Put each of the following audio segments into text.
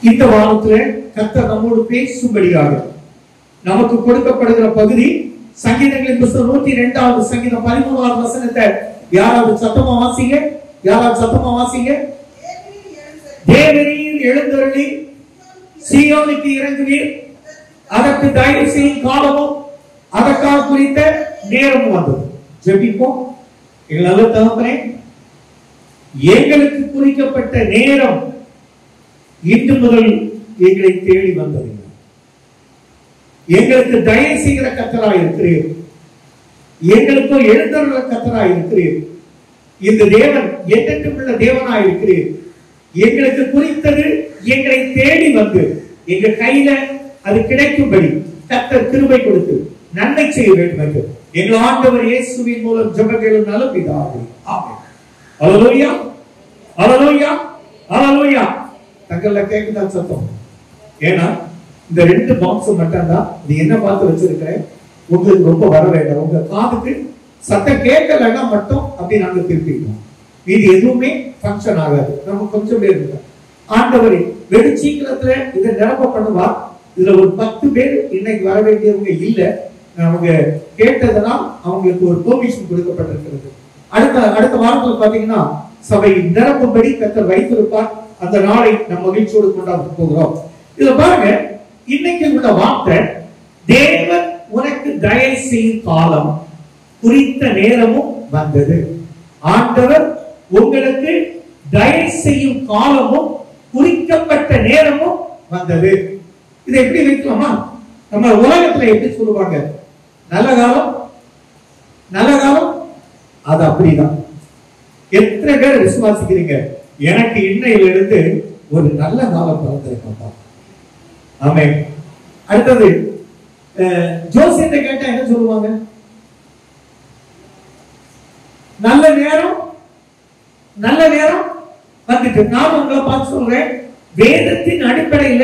இந்த வாரத்துல கர்த்தர் நம்மோடு பேசும்படியாக நமக்கு கொடுக்கப்படுகிற பகுதி சங்கீதங்களின் புத்தகம் 102வது சங்கீதம் 13வது வசனத்தை யாராவது சத்தமா வாசிங்க. தேவரீர் எழுந்தருளி சீயோனுக்கு இறங்குவீர், அதற்கு தயவு செய்யும் காலமும் அதற்காக குறித்த நேரமும் வந்தது. ஜெபிப்போம். எங்களால தகப்பனே, எங்களுக்கு குறிக்கப்பட்ட நேரம் இன்று முதல் எங்களை தேடி வந்தது. எங்களுக்கு தயவு செய்கிற கர்த்தராய் இருக்கிறீர், எங்களுக்கு எழுந்தருள கர்த்தராய் இருக்கிறீர். இந்த தேவன் என்றென்றும் உள்ள தேவனாய் இருக்கிறீர். எங்களுக்கு குறித்தது எங்களை தேடி வந்து எங்க கையில அது கிடைக்கும்படி கர்த்தர் கிருபை கொடுத்து நன்மை செய்ய வேண்டும் என்று எங்கள் ஆண்டவர் இயேசுவின் மூலம் ஜெபங்களும் நல்ல பிதாவே, ஆமென். அல்லேலூயா, அல்லேலூயா, அல்லேலூயா. தங்கள்ல கேக்குதா சத்தம்? ஏன்னா இந்த 2 பாக்ஸ் மட்டும் தான் இது என்ன பார்த்து வச்சிருக்கிறேன். உங்களுக்கு ரொம்ப வர வேண்டாம். உங்க காதுக்கு சத்தம் கேட்கலன்னா மட்டும் அப்படி நாங்க திருப்பிடுவோம். இது எதுவுமே ஃபங்க்ஷன் ஆகாது. நம்ம கொஞ்சம் பேர் இருக்கோம். ஆண்டவரே வெகு சீக்கிரத்துல இதை நிரப்ப பண்ணுவா. இதுல ஒரு 10 பேர் இன்னைக்கு வர வேண்டியவங்க இல்ல. அவங்க கேட்டதனால் அவங்களுக்கு ஒரு பெர்மிஷன் கொடுக்கப்பட்டிருக்கிறது. அடுத்த வாரத்துல பாத்தீங்கன்னா சபை நிரப்பும்படி கர்த்தர் வைத்திருப்பார். அந்த நாளை நம்ம மகிழ்ச்சியோடு கொண்டாட போகிறோம். இத பாருங்க, இன்னைக்கு உள்ள வார்த்தை தேவன் உனக்கு தயவு செய்யும் காலம் குறித்த நேரமும் வந்தது. ஆண்டவர் உங்களுக்கு தயவு செய்யும் காலமும் குறிக்கப்பட்ட நேரமும் வந்தது. இதை எப்படி வைக்கலாமா? நம்ம உலகத்துல எப்படி சொல்லுவாங்க? நல்ல காலம், நல்ல காலம். அது அப்படிதான். எத்தனை பேர் விசுவாசிக்கிறீங்க எனக்கு இன்னையில இருந்து ஒரு நல்ல காலம் பிறந்திருக்கா? ஆமென். அடுத்தது ஜோசியத்தை கேட்டா என்ன சொல்லுவாங்க? நல்ல நேரம், நல்ல நேரம் வந்துட்டு. நான் உங்களை பார்த்து சொல்றேன், வேதத்தின் அடிப்படையில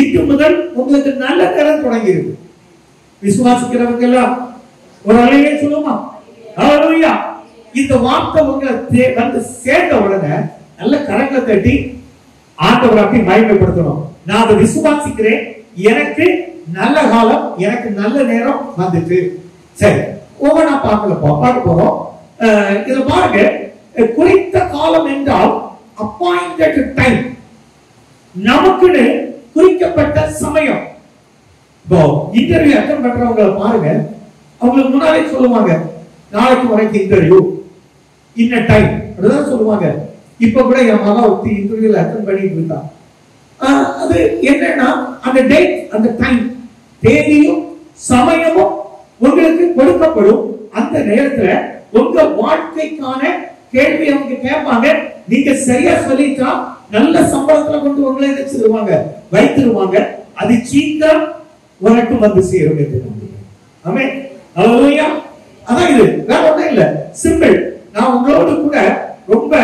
இன்று முதல் உங்களுக்கு நல்ல நேரம் தொடங்கி இருக்கு. விசுவாசிக்கிறவங்க எல்லாம் ஒரு அலையே சொல்லுமா? ஹல்லேலூயா. இந்த வார்த்தை உங்களை வந்து சேர்ந்த உடனே நல்ல கரங்களை தட்டி ஆண்டவரை அப்படி மகிமைப்படுத்தணும். நான் அதை விசுவாசிக்கிறேன், எனக்கு நல்ல காலம், எனக்கு நல்ல நேரம் வந்துட்டு. சரி, ஒவ்வொன்றா பார்க்க போறோம். இதை பாருங்க, குறித்த காலம் என்றால் அப்பாயிண்டட் டைம், நமக்குன்னு குறிக்கப்பட்ட சமயம். இப்போ இன்டர்வியூ அட்டெண்ட் பண்றவங்க பாருங்க, அவங்களுக்கு முன்னாலே சொல்லுவாங்க நாளைக்கு உனக்கு இன்டர்வியூ இன்ன டைம் அப்படிதான் சொல்லுவாங்க. இப்ப கூட என் மகா ஒருத்தி இன்டர்வியூல அட்டெண்ட் பண்ணிட்டு இருந்தா. அது என்னன்னா அந்த டேட், அந்த டைம், தேதியும் சமயமும் உங்களுக்கு கொடுக்கப்படும். அந்த நேரத்துல உங்க வாழ்க்கைக்கான கேள்வி அவங்க கேட்பாங்க. நீங்க சரியா சொல்லிட்டா நல்ல சம்பளத்துல கொண்டு உங்களை வச்சிருவாங்க, வைத்திருவாங்க. அது சீக்கிரம் உனக்கு வந்து சேரும் என்று நம்புகிறேன். ஆமென். ஹல்லேலூயா. அதான் இது, வேற ஒண்ணும் இல்ல, சிம்பிள். நான் உங்களோடு கூட ரொம்ப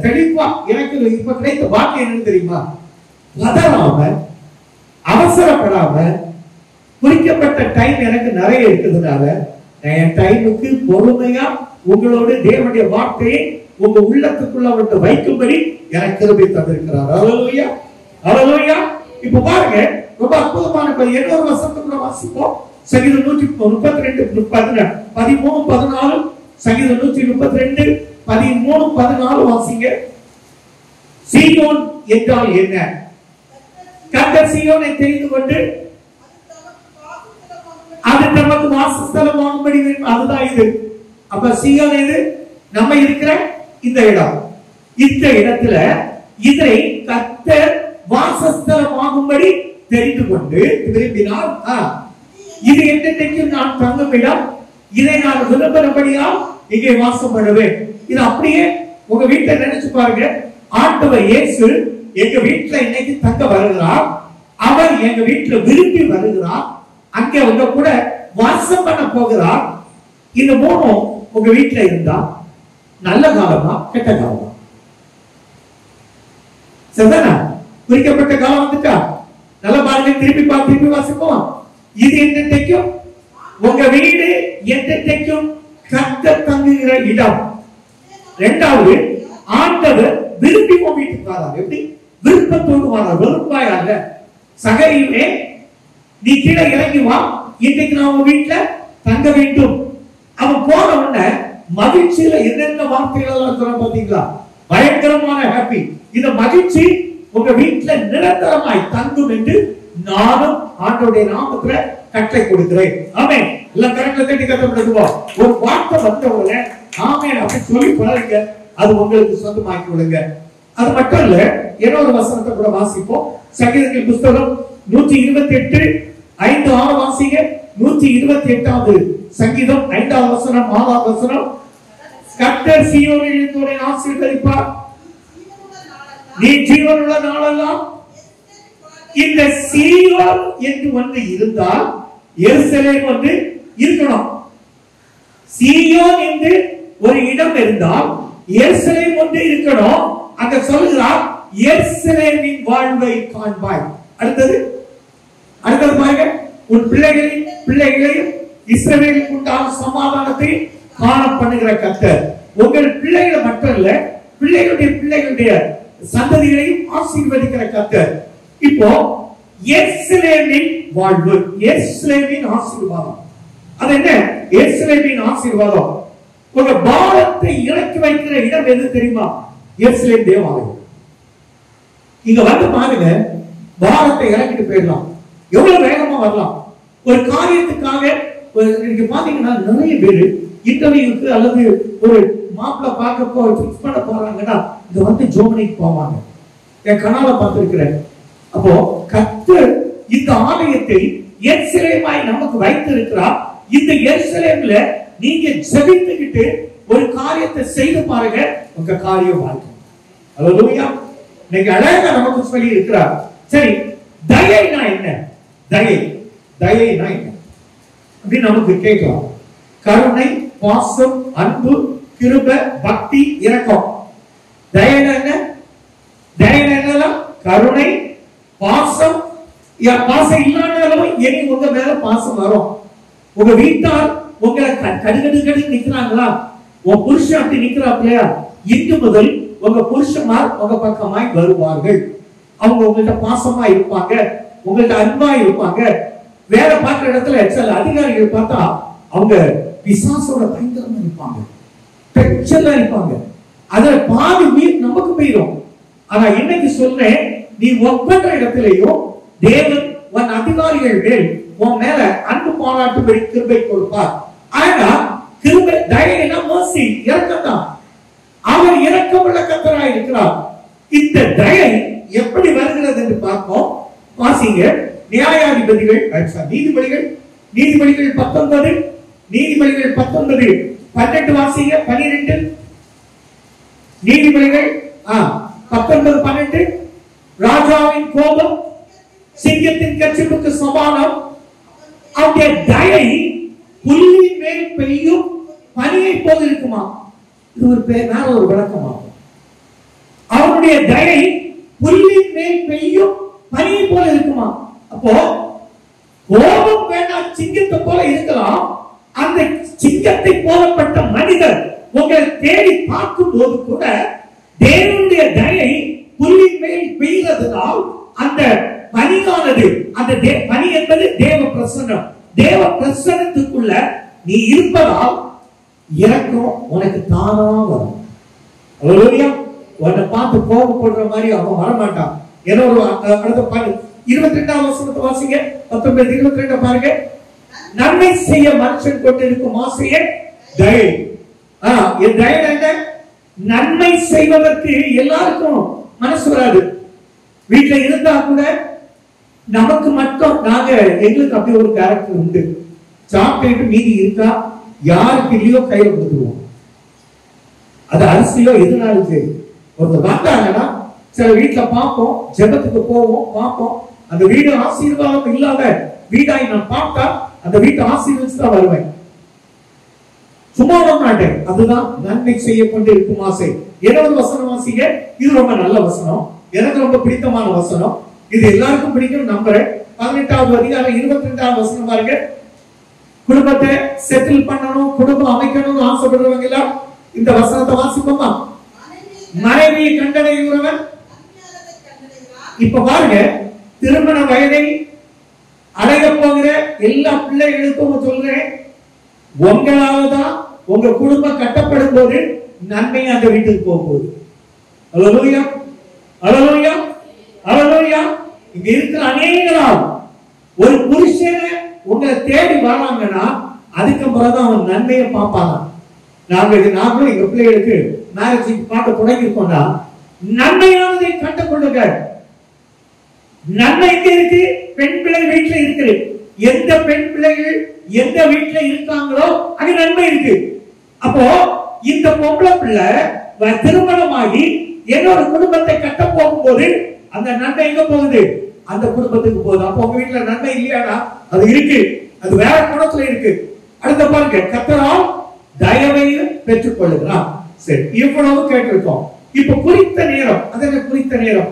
தெளிவா எனக்கு இப்ப கிடைத்த வாக்கு என்னன்னு தெரியுமா? பதறாம, அவசரப்படாம, குறிக்கப்பட்ட டைம் எனக்கு நிறைய இருக்கிறதுனால என் டைமுக்கு பொறுமையா உங்களோடு தேவனுடைய வார்த்தையை உங்க உள்ளத்துக்குள்ள வந்து வைக்கும்படி எனக்கு கிருபை தந்திருக்கிறார். ஹல்லேலூயா, ஹல்லேலூயா. இப்ப பாருங்க, ரொம்ப அற்புதமான 7 வசனத்துக்குள்ள வாசிப்போம். சங்கீதம் 132 13 14. சங்கீதம் 132 13 14 வாசிங்க. சீயோன் என்றால் என்ன? கர்த்தர் சீயோனை தெரிந்து கொண்டு அது நமக்கு வாசஸ்தலமாகும்படி, அதுதான் இது. அப்ப சீயோன் எது? நம்ம இருக்கிற இந்த இடம். இந்த இடத்துல இதை கர்த்தர் வாசஸ்தலமாகும்படி தெரிந்து கொண்டு விரும்பினார். இது என்னைக்கு நான் தங்கும் இடம், இதை நான் விரும்பினபடியால் இங்கே வாசம் பண்ணுவேன். இது அப்படியே உங்க வீட்டை நினைச்சு பாருங்க. ஆண்டவர் இயேசு எங்க வீட்டுல இன்னைக்கு தங்க வருகிறார். அவர் எங்க வீட்டுல விரும்பி வருகிறார். அங்கே உங்க கூட வாசம் பண்ண போகிறார். இந்த 3 உங்க வீட்டுல இருந்தா நல்ல காலமா கெட்ட காலமா? சரிதானா? குறிக்கப்பட்ட காலம் வந்துட்டா நல்ல பாருங்க. திருப்பி வாசிப்போம். இது என்னைக்கும் உங்க வீடு என்னைக்கும் கர்த்தர் தங்குகிற இடம். 2வது, ஆண்டவர் விரும்பி வீட்டுக்கு வரார். எப்படி? விருப்பத்தோடு வாழ வெறுப்பாய் அல்ல. சகையுமே நீ கீழே இறங்கி வா, இன்னைக்கு நான் உங்க வீட்டுல தங்க வேண்டும். அவன் போன உடனே மகிழ்ச்சியில என்னென்ன வார்த்தைகள் எல்லாம் சொல்ல பாத்தீங்களா? பயங்கரமான ஹாப்பி. இந்த மகிழ்ச்சி உங்க வீட்டுல நிரந்தரமாய் தங்கும் என்று நானும் ஆண்டவருடைய நாமத்துல கட்டளை கொடுக்கிறேன். ஆமென். எல்லாம் கரெக்டா தட்டி கட்டப்படுவோம். ஒரு வார்த்தை வந்தவங்கள ஆமென் அப்படி சொல்லி பழகுங்க. அது உங்களுக்கு சொந்தமாக்கி விடுங்க. அது மட்டும் இல்ல, இன்னொரு வசனத்தை கூட வாசிப்போம். சங்கீதங்கள் புத்தகம் 128 5 6 வாசிங்க. 128வது சங்கீதம் 5வது வசனம் 6வது வசனம். கர்த்தர் சீயோனில் இருந்தோரை ஆசீர்வதிப்பார். நீ ஜீவனுள்ள நாளெல்லாம் இந்த சீயோன் என்று ஒன்று இருந்தால் எருசலேம் ஒன்று இருக்கணும். சீயோன் என்று ஒரு இடம் இருந்தால் எருசலேம் ஒன்று இருக்கணும். அங்க சொல்லுகிறார், எருசலேமின் வாழ்வை காண்பாய். அடுத்தது பாருங்க, உன் பிள்ளைகளையும் இஸ்ரவேலுக்கு உண்டான சமாதானத்தை காண பண்ணுகிற கர்த்தர். உங்கள் பிள்ளைகளை மட்டும் இல்ல, பிள்ளைகளுடைய சந்ததிகளையும் ஆசீர்வதிக்கிற கர்த்தர். இப்போ எருசலேமின் வாழ்வு, எருசலேமின் ஆசீர்வாதம். அது என்ன? எருசலேமின் ஆசீர்வாதம். உங்க பாரத்தை இறக்கி வைக்கிற இடம் எது தெரியுமா? எருசலேம் தேவாலயம். இங்க வந்து பாருங்க, பாரத்தை இறக்கிட்டு போயிடலாம். எவ்வளவு வேகமா வரலாம். ஒரு காரியத்துக்காக நீங்க பாத்தீங்கன்னா நிறைய பேரு இன்டர்வியூக்கு அல்லது ஒரு மாப்பிள்ள பார்க்க பிக்ஸ் பண்ண போறாங்கன்னா இங்க வந்து ஜெர்மனிக்கு போவாங்க. என் கனால பார்த்திருக்கிறேன். அப்போ கர்த்தர் இந்த ஆலயத்தை எருசலேமாய் நமக்கு வைத்திருக்கிறார். இந்த எருசலேம்ல நீங்க ஜெபித்துக்கிட்டு ஒரு காரியத்தை செய்து பாருங்க, உங்க காரியம் வாழ்க்கை. அல்லேலூயா. நீங்க அழகா நமக்கு சொல்லி இருக்கிறார். சரி, தயைனா என்ன? தயைனா என்ன அப்படி நமக்கு கேட்கலாம். கருணை, பாசம், அன்பு, கிருபை, பக்தி, இரக்கம். தயைனா என்ன? தயைனா என்னலாம்? கருணை, பாசம். பாசம் இல்லாதவங்க இனி உங்க மேல பாசம் வரும். உங்க வீட்டார் உங்களை கடுகடு நிக்கிறாங்களா? உன் புருஷன் அப்படி நிக்கிறாப்லையா? இன்று முதல் உங்க புருஷமார் உங்க பக்கமாய் வருவார்கள். அவங்க உங்கள்கிட்ட பாசமா இருப்பாங்க, உங்கள்கிட்ட அன்பா இருப்பாங்க. வேலை பார்க்கிற இடத்துல சில அதிகாரிகள் பார்த்தா அவங்க பிசாசோட பயங்கரமா இருப்பாங்க, பெச்சலா இருப்பாங்க. அதுல பாதி உயிர் நமக்கு போயிடும். ஆனா இன்னைக்கு சொல்றேன், நீ ஒர்க் பண்ற இடத்திலேயும் தேவன் உன் அதிகாரிகள் மேல் உன் மேல அன்பு பாராட்டும்படி கிருபை கொடுப்பார். ஆனா கிருபை, தயைனா mercy, இரக்கம் தான். அவர் இரக்கமுள்ள கர்த்தராய் இருக்கிறார். இந்த தயை எப்படி வருகிறது என்று பார்ப்போம். வாசிங்க. நியாயாதிபதிகள், நீதிபதிகள் 19 12 வாசிங்க. 12 நீதிபதிகள் 19 12. ராஜாவின் கோபம் சிங்கத்தின் கர்ச்சிப்புக்கு சமானம். அவருடைய தயை புல்லின் மேல் பெய்யும் பனியை போல் இருக்குமா? இது ஒரு மேல ஒரு விளக்கமாகும். அவருடைய தயை புல்லின் மேல் பெய்யும் பனியை போல இருக்குமா? அப்போ கோபம் வேண்டாம், சிங்கத்தை போல இருக்கலாம். அந்த சிங்கத்தை போலப்பட்ட மனிதர் உங்களை தேடி பார்க்கும் போது கூட தேவனுடைய தயை புல்லின் மேல் பெய்கிறதுனால் அந்த பனியானது, அந்த பனி என்பது தேவ பிரசன்னம். தேவ பிரசன்னத்துக்குள்ள நீ இருப்பதால் இரக்கம் உனக்கு தானா வரும். அல்லேலூயா. உன்னை பார்த்து கோபப்படுற மாதிரி அவன் வரமாட்டான். ஏன்னா ஒரு அடுத்த 22வது வசனத்தை வாசிங்க. 19 22 பாருங்க. நன்மை செய்ய மனுஷன் கொண்டிருக்கும் ஆசையே தயை. தயை என்ன? நன்மை செய்வதற்கு எல்லாருக்கும் மனசு வராது. வீட்டுல இருந்தா கூட நமக்கு மட்டும் எங்களுக்கு அப்படி ஒரு கேரக்டர் உண்டு. சாப்பிட்டு மீதி இருக்கா யாருக்கு இல்லையோ கையில கொடுத்துருவோம். அது அரிசியோ எதுனாலும் சரி. ஒருத்தர் வந்தாங்கன்னா சில வீட்டுல பார்ப்போம், ஜெபத்துக்கு போவோம், பார்ப்போம். அந்த வீடு ஆசீர்வாதம் இல்லாத வீடாய் நான் பார்த்தா அந்த வீட்டை ஆசீர்வதிச்சுதான் வருவேன். சும்மா வர மாட்டேன். அதுதான் நன்மை செய்ய கொண்டு இருக்கும் ஆசை. 7வது வசனம் வாசிங்க. இது ரொம்ப நல்ல வசனம், எனக்கு ரொம்ப பிடித்தமான வசனம். இது எல்லாருக்கும் பிடிக்கும் நம்புறேன். 18வது அதிகாரம் 22வது வசனம் பாருங்க. குடும்பத்தை செட்டில் பண்ணணும், குடும்பம் அமைக்கணும்னு ஆசைப்படுறவங்க எல்லாம் இந்த வசனத்தை வாசிப்போமா? மனைவியை கண்டடைகிறவன் இப்ப பாருங்க, திருமண வயதை அடைய போகிற எல்லா பிள்ளைகளுக்கும் சொல்றேன், உங்களால்தான் உங்க குடும்பம் கட்டப்படும் போது நன்மை அந்த வீட்டுக்கு போகும்போது. அல்லேலூயா, அல்லேலூயா, அல்லேலூயா. இங்க இருக்கிற அநேகரால் ஒரு புருஷனை உங்களை தேடி வராங்கன்னா அதுக்கு பிறகுதான் அவன் நன்மையை பார்ப்பாங்க. நாங்களும் எங்க பிள்ளைகளுக்கு மேரேஜ் பார்க்க தொடங்கிருக்கோம்னா நன்மையானதை கண்டுகொள்ளுங்க. நன்மை எங்க இருக்கு? பெண் பிள்ளை வீட்டுல இருக்குது. எந்த பெண் பிள்ளைகள் எந்த வீட்டுல இருக்காங்களோ அங்க நன்மை இருக்கு. அப்போ இந்த பொம்பளை பிள்ளை திருமணமாகி என்னோட குடும்பத்தை கட்ட போகும்போது அந்த நன்மை எங்க போகுது? அந்த குடும்பத்துக்கு போகுது. அப்போ உங்க வீட்டுல நன்மை இல்லையானா அது இருக்கு, அது வேற குணத்துல இருக்கு. அடுத்த பாருங்க, கர்த்தரால் தயவையும் பெற்றுக் கொள்ளுகிறான். சரி, இவ்வளவு கேட்டிருக்கோம். இப்ப குறித்த நேரம், அது என்ன குறித்த நேரம்?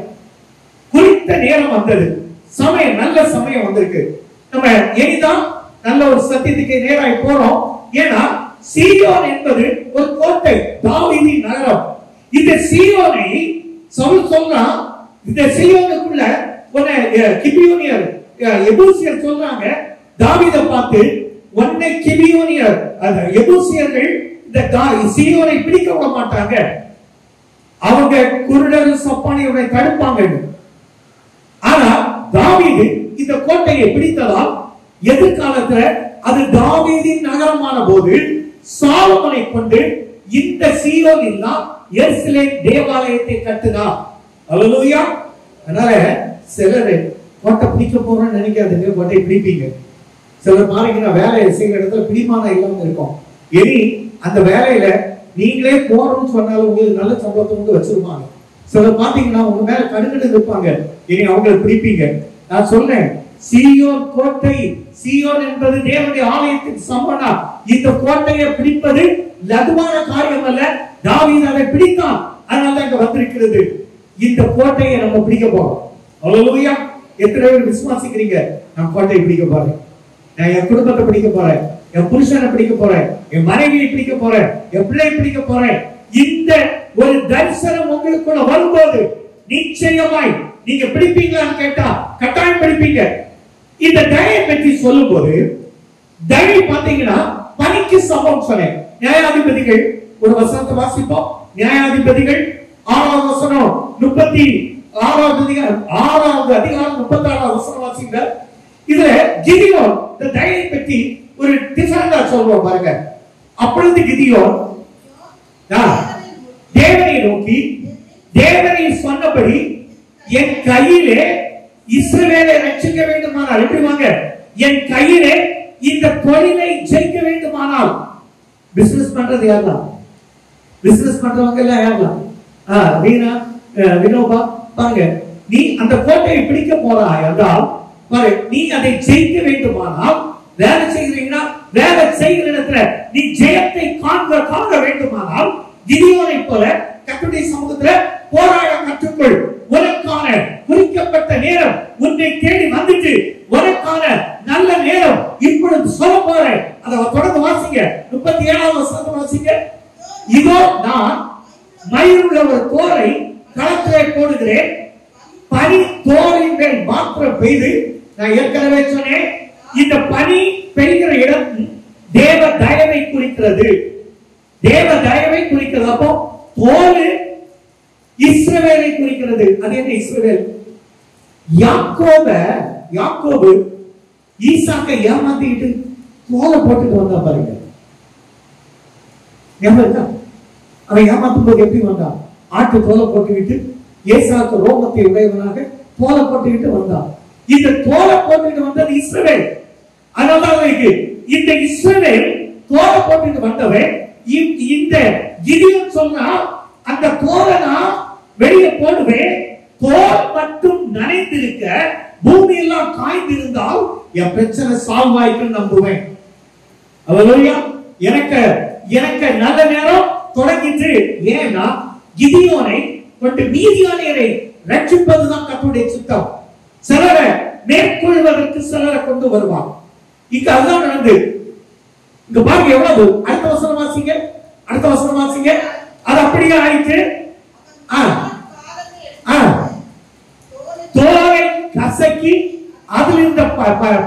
குறித்த நேரம் வந்தது, சமயம், நல்ல சமயம் வந்திருக்கு. நம்ம இனிதான் நல்ல ஒரு சத்தியத்துக்கு நேராய் போறோம். ஏன்னா சீயோன் என்பது ஒரு கோட்டை, தாவீதின் நகரம். இந்த சீயோனை சவுல் சொல்றான், இந்த சீயோனுக்குள்ள ஒரு கிபியோனியர் எபூசியர் சொல்றாங்க, தாவீதை பார்த்து ஒன்னை கிபியோனியர் எபூசியர்கள் இந்த சீயோனை பிடிக்க விட மாட்டாங்க, அவங்க குருடர் சப்பானியுடைய தடுப்பாங்க. ஆனா தாவீது இந்த கோட்டையை பிடித்ததால் எதிர்காலத்துல அது தாவீதின் நகரமான போது சாலமோனை கொண்டு இந்த சீயோன் எல்லாம் எருசலேம் தேவாலயத்தை கட்டினார். அல்லேலூயா. அதனால சிலர் கோட்டை பிடிக்க போறோம்னு நினைக்காதீங்க, கோட்டையை பிடிப்பீங்க. சிலர் பாருங்கன்னா வேலையை செய்யற இடத்துல பிடிமானம் இல்லாம இருக்கும். இனி அந்த வேலையில நீங்களே போறோம்னு சொன்னாலும் உங்களுக்கு நல்ல சம்பளத்தை வந்து வச்சிருப்பாங்க. சிலர் பாத்தீங்கன்னா உங்க மேல கடுகடு இருப்பாங்க, இனி அவங்களை பிடிப்பீங்க. நான் சொன்னேன், சீயோன் கோட்டை, சீயோன் என்பது தேவனுடைய ஆலயத்துக்கு சமனா. இந்த கோட்டையை பிடிப்பது லகுவான காரியம் அல்ல. தாவீது அதை பிடித்தான், அதனால இங்க வந்திருக்கிறது. இந்த கோட்டையை நம்ம பிடிக்க போறோம். அல்லேலூயா. எத்தனை பேர் விசுவாசிக்கிறீங்க? நான் கோட்டையை பிடிக்க போறேன், நான் என் குடும்பத்தை பிடிக்க போறேன், என் புருஷனை பிடிக்க போறேன், என் மனைவியை பிடிக்க போறேன், என் பிள்ளையை பிடிக்க போறேன். இந்த ஒரு தரிசனம் உங்களுக்குள்ள வரும்போது நிச்சயமாய் நீங்க பிடிப்பீங்களான்னு கேட்டா கட்டாயம் பிடிப்பீங்க. இந்த தயை பற்றி சொல்லும் போது தயை பாத்தீங்கன்னா பணிக்கு சமம் சொன்னேன். நியாயாதிபதிகள் ஒரு வசனத்தை வாசிப்போம். நியாயாதிபதிகள் 6வது வசனம் 36வது அதிகாரம் 36வது வசனம் வாசிங்க. இதுல கிதியோன் இந்த தயை பற்றி ஒரு டிஃபரண்டா சொல்றோம் பாருங்க. அப்பொழுது கிதியோன் தேவனை நோக்கி, தேவனை சொன்னபடி என் கையிலே இஸ்ரவேலை ரட்சிக்க வேண்டுமானால், எப்படி வாங்க, என் கையிலே இந்த தொழிலை ஜெயிக்க வேண்டுமானால். பிசினஸ் பண்றது யாரெல்லாம்? பிசினஸ் பண்றவங்க எல்லாம் யாரெல்லாம்? வீணா, வினோபா, பாருங்க, நீ அந்த கோட்டையை பிடிக்க போறாய் என்றால் பாரு, நீ அதை ஜெயிக்க வேண்டுமானால் வேலை செய்கிறீங்கன்னா வேலை செய்கிற இடத்துல நீ ஜெயத்தை காண வேண்டுமானால் கிதியோனை போல கர்த்தருடைய சமூகத்துல போராட கற்றுக்கொள். உனக்கான குறிக்கப்பட்ட நேரம் உன்னை தேடி வந்துட்டு, உனக்கான நல்ல நேரம் இப்பொழுது சொல்ல போறேன். அதை தொடர்ந்து வாசிங்க. 37வது வசனத்தை வாசிங்க. இதோ நான் மயிருள்ள ஒரு தோரை களத்திலே போடுகிறேன், பனி தோரின் மேல் மாத்திரம் பெய்து. நான் ஏற்கனவே சொன்னேன், இந்த பனி பெய்கிற இடம் தேவ தயவை குறிக்கிறது, தேவ தயவை குறிக்கிறது. அப்போ தோல் இஸ்ரவேலை குறிக்கிறது. அது என்ன இஸ்ரவேல்? யாக்கோபு ஈசாக்கை ஏமாத்திட்டு தோலை போட்டுட்டு வந்தா பாருங்க. அவன் ஏமாத்தும் போது எப்படி வந்தான்? ஆட்டு தோலை போட்டுக்கிட்டு, ஏசாக்கு ரோமத்தை உடையவனாக தோலை போட்டுக்கிட்டு வந்தான். இந்த தோலை போட்டுக்கிட்டு வந்தது இஸ்ரவேல். அதனால இந்த இஸ்ரவேல் தோலை போட்டுட்டு வந்தவன் இந்த கிதியோன் சொன்னா, அந்த தோலை நான் வெளியே போடுவேன், தோல் மட்டும் நனைந்திருக்க பூமி எல்லாம் காய்ந்திருந்தால் என் பிரச்சனை சால்வ் ஆயிட்டு நம்புவேன். அல்லேலூயா. எனக்கு நல்ல நேரம் தொடங்கிட்டு. ஏன்னா கிதியோனை கொண்டு மீதியானியரை ரட்சிப்பதுதான் கர்த்தருடைய சித்தம். சிலரை மேற்கொள்வதற்கு சிலரை கொண்டு வருவார். இங்க அதுதான் நடந்து. இங்க பாருங்க எவ்வளவு. அடுத்த வசனம் வாசிங்க, அடுத்த வசனம் வாசிங்க. அது அப்படியே ஆயிட்டு கசக்கி அதில் இருந்த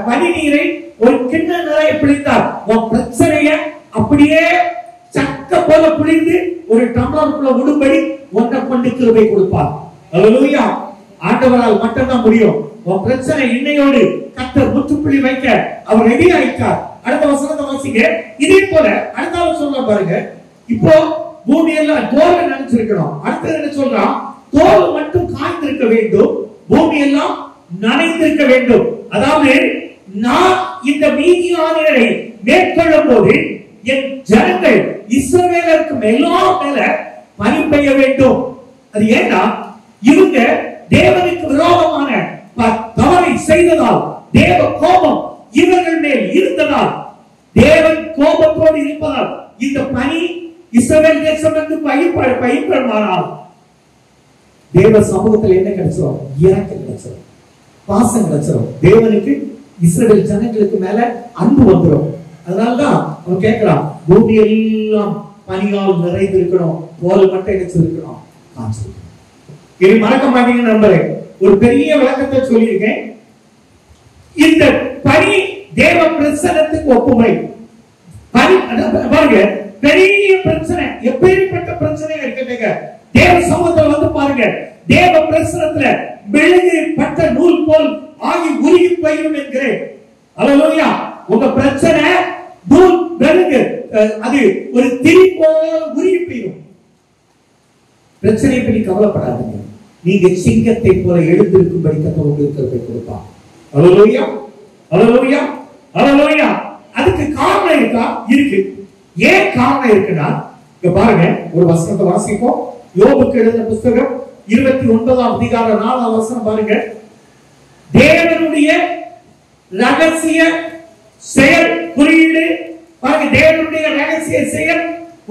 பனி நீரை ஒரு கிண்ண நிறைய பிழித்தார். உன் பிரச்சனைய அப்படியே சக்க போல பிழிந்து ஒரு டம்ளருக்குள்ள விடும்படி ஒன்றை கொண்டு கிருபை கொடுப்பார். அல்லேலூயா. ஆண்டவரால் மட்டும்தான் முடியும். உன் பிரச்சனை இன்னையோடு கர்த்தர் முற்றுப்புள்ளி வைக்க அவர் ரெடி ஆயிட்டார். அடுத்த வசனத்தை வாசிங்க. இதே போல அடுத்த சொல்ல பாருங்க. இப்போ பூமி எல்லாம் தோல் நினைச்சிருக்கணும். அடுத்தது என்ன சொல்றான்? தோல் மட்டும் காய்ந்திருக்க வேண்டும், பூமி எல்லாம் நனைந்திருக்க வேண்டும். அதாவது நான் இந்த மீதியானவரை மேற்கொள்ளும் போது என் ஜனங்கள் இஸ்ரவேலருக்கு எல்லாம் மேல பனி பெய்ய வேண்டும். அது ஏன்னா இவங்க தேவனுக்கு விரோதமான தவறை செய்ததால் தேவ கோபம் இவர்கள் மேல் இருந்ததால், தேவன் கோபத்தோடு இருப்பதால் இந்த பனி இஸ்ரவேல் தேசம் வந்து பயிர்மானால் தேவ சமூகத்தில் என்ன கிடைச்சோம்? இறக்கம் கிடைச்சோம், பாசம் கிடைச்சோம். தேவனுக்கு இஸ்ரவேல் ஜனங்களுக்கு மேல அன்பு வந்துடும். அதனாலதான் அவன் கேட்கிறான், பூமி எல்லாம் பனியால் நிறைந்து இருக்கணும், தோல் மட்டும் நினைச்சிருக்கணும், காய்ச்சிருக்கணும். இனி மறக்க மாட்டீங்கன்னு நம்புறேன். ஒரு பெரிய விளக்கத்தை சொல்லியிருக்கேன். இந்த பனி தேவ பிரசன்னத்துக்கு ஒப்புமை. பனி பாருங்க, பெரிய பிரச்சனை, எப்பேற்பட்ட பிரச்சனை இருக்கட்டேங்க, தேவ சமூகத்தில் வந்து பாருங்க, தேவ பிரசன்னத்துல மெழுகு பட்ட நூல் போல் ஆகி உருகி போயிடும் என்கிறேன். அல்லேலூயா. உங்க பிரச்சனை நூல் மெழுகு, அது ஒரு திரி போல் உருகி போயிடும். பிரச்சனை பற்றி கவலைப்படாதீங்க. நீங்க சிங்கத்தை போல எழுந்திருக்கும்படி கர்த்தர் உங்களுக்கு கொடுப்பார். அல்லேலூயா, அல்லேலூயா, அல்லேலூயா. அதுக்கு காரணம் இருக்கா? இருக்கு. ஏன் காரணம் இருக்குன்னா, இங்க பாருங்க, ஒரு வசனத்தை வாசிப்போம். யோபுக்கு எழுதின புத்தகம் 29ஆம் அதிகாரம் 4ஆம் வசனம் பாருங்க. தேவனுடைய ரகசிய செயல் குறியீடு பாருங்க. தேவனுடைய ரகசிய செயல்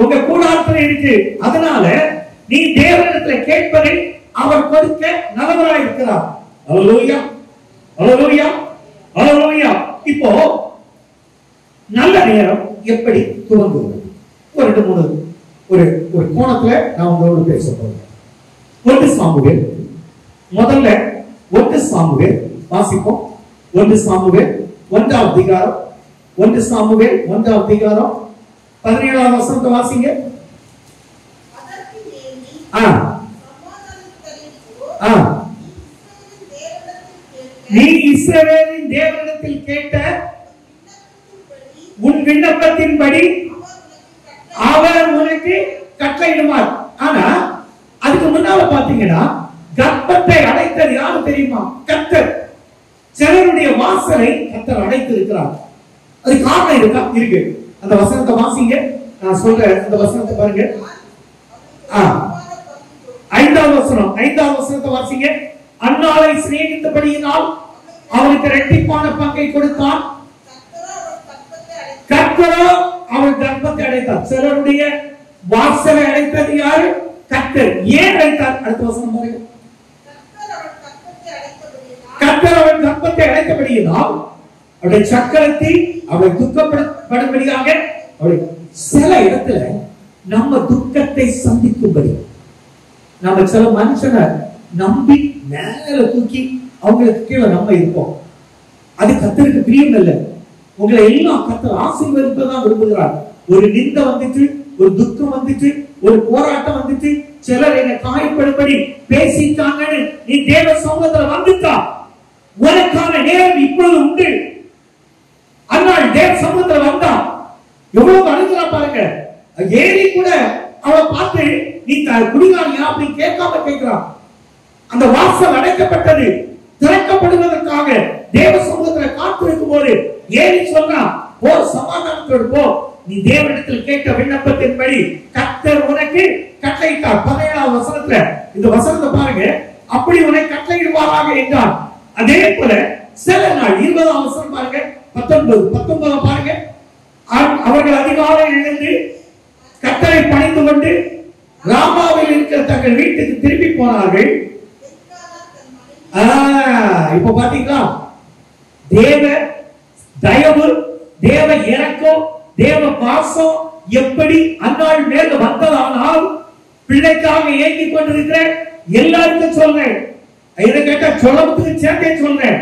உங்க கூடாரத்தில் இருக்கு. அதனால நீ தேவனிடத்தில் கேட்பதை அவர் கொடுக்க நல்லவராய் இருக்கிறார். அல்லேலூயா, அல்லேலூயா, அல்லேலூயா. இப்போ நல்ல நேரம் எப்படி துவங்குவது? ஒரு கோணத்துல நான் உங்களோடு பேச போறேன். 1 சாமுவேல், முதல்ல 1 சாமுவேல் வாசிப்போம். 1 சாமுவேல் 1ஆம் அதிகாரம், 1 சாமுவேல் 1ஆம் அதிகாரம் 17ஆம் வசனத்தை வாசிங்க. நீ இஸ்ரவேலின் தேவனிடத்தில் கேட்ட உன் விண்ணப்பத்தின்படி அவர் உனக்கு கட்டளையிடுவார். ஆனா அதுக்கு முன்னால பாத்தீங்கன்னா, கர்ப்பத்தை அடைத்தது யாரு தெரியுமா? கர்த்தர். சிலருடைய வாசலை கர்த்தர் அடைத்து இருக்கிறார். அது காரணம் இருக்கா? இருக்கு. அந்த வசனத்தை வாசிங்க. நான் சொல்ற அந்த வசனத்தை பாருங்க. 5ஆம் வசனம், 5ஆம் வசனத்தை வாசிங்க. அன்னாளை சிநேகித்தபடியினால் அவனுக்கு இரட்டிப்பான பங்கை கொடுத்தான், கர்த்தரோ அவன் கர்ப்பத்தை அடைத்தார். சிலருடைய வாசலை அடைத்தது யாரு? கர்த்தர். ஏன் அடைத்தார்? அடுத்த வசனம் பாருங்க. கர்த்தர் அவன் கர்ப்பத்தை அடைத்தபடியினால் அவருடைய சக்கரத்தை அவளை துக்கப்படும்படியாக, அவளை சில இடத்துல நம்ம துக்கத்தை சந்திக்கும்படி நம்ம சில மனுஷனை நம்பி மேல தூக்கி அவங்களுக்கு கீழே நம்ம இருப்போம். அது கர்த்தருக்கு பிரியம் இல்லை. உங்களை எல்லாம் கர்த்தர் ஆசீர்வதிப்பதான் விரும்புகிறார். ஒரு நிந்தை வந்துட்டு, ஒரு துக்கம் வந்துட்டு, ஒரு போராட்டம் வந்துட்டு, சிலர் என்னை காயப்படும்படி பேசிட்டாங்கன்னு நீ தேவ சமூகத்துல வந்துட்டா, உனக்கான நேரம் இப்பொழுது உண்டு. அதனால் தேவ சமூகத்துல வந்தா எவ்வளவு அழுகிறா பாருங்க. ஏறி கூட அவளை பார்த்து நீ குடிகாரியா அப்படின்னு கேட்காம கேட்கிறான். அந்த வாசல் அடைக்கப்பட்டது, திறக்கப்படுவதற்காக தேவ சமூகத்துல காத்திருக்கும் போது ஏறி சொன்னா, போ சமாதானத்தோடு போ, நீ தேவனிடத்தில் கேட்ட விண்ணப்பத்தின்படி கர்த்தர் உனக்கு கட்டளையிட்டார். 17ஆம் வசனத்துல இந்த வசனத்தை பாருங்க. அப்படி உன்னை கட்டளையிடுவாராக என்றார். அதே போல சில நாள் 20ஆம் வசனம் பாருங்க. 19 பாருங்க. அவர்கள் அதிகாலையில் எழுந்து கர்த்தரை பணிந்து கொண்டு ராமாவில் இருக்கிற தங்கள் வீட்டுக்கு திரும்பி போனார்கள். இப்ப பாத்தீங்களா, தேவ தயவு, தேவ இரக்கம், தேவ பாசம் எப்படி அந்நாள் மேல வந்ததானால் பிள்ளைக்காக ஏங்கிக் கொண்டிருக்கிற எல்லாருக்கும் சொல்றேன், இதை கேட்டா சொல்லத்துக்கு சேர்த்தே சொல்றேன்.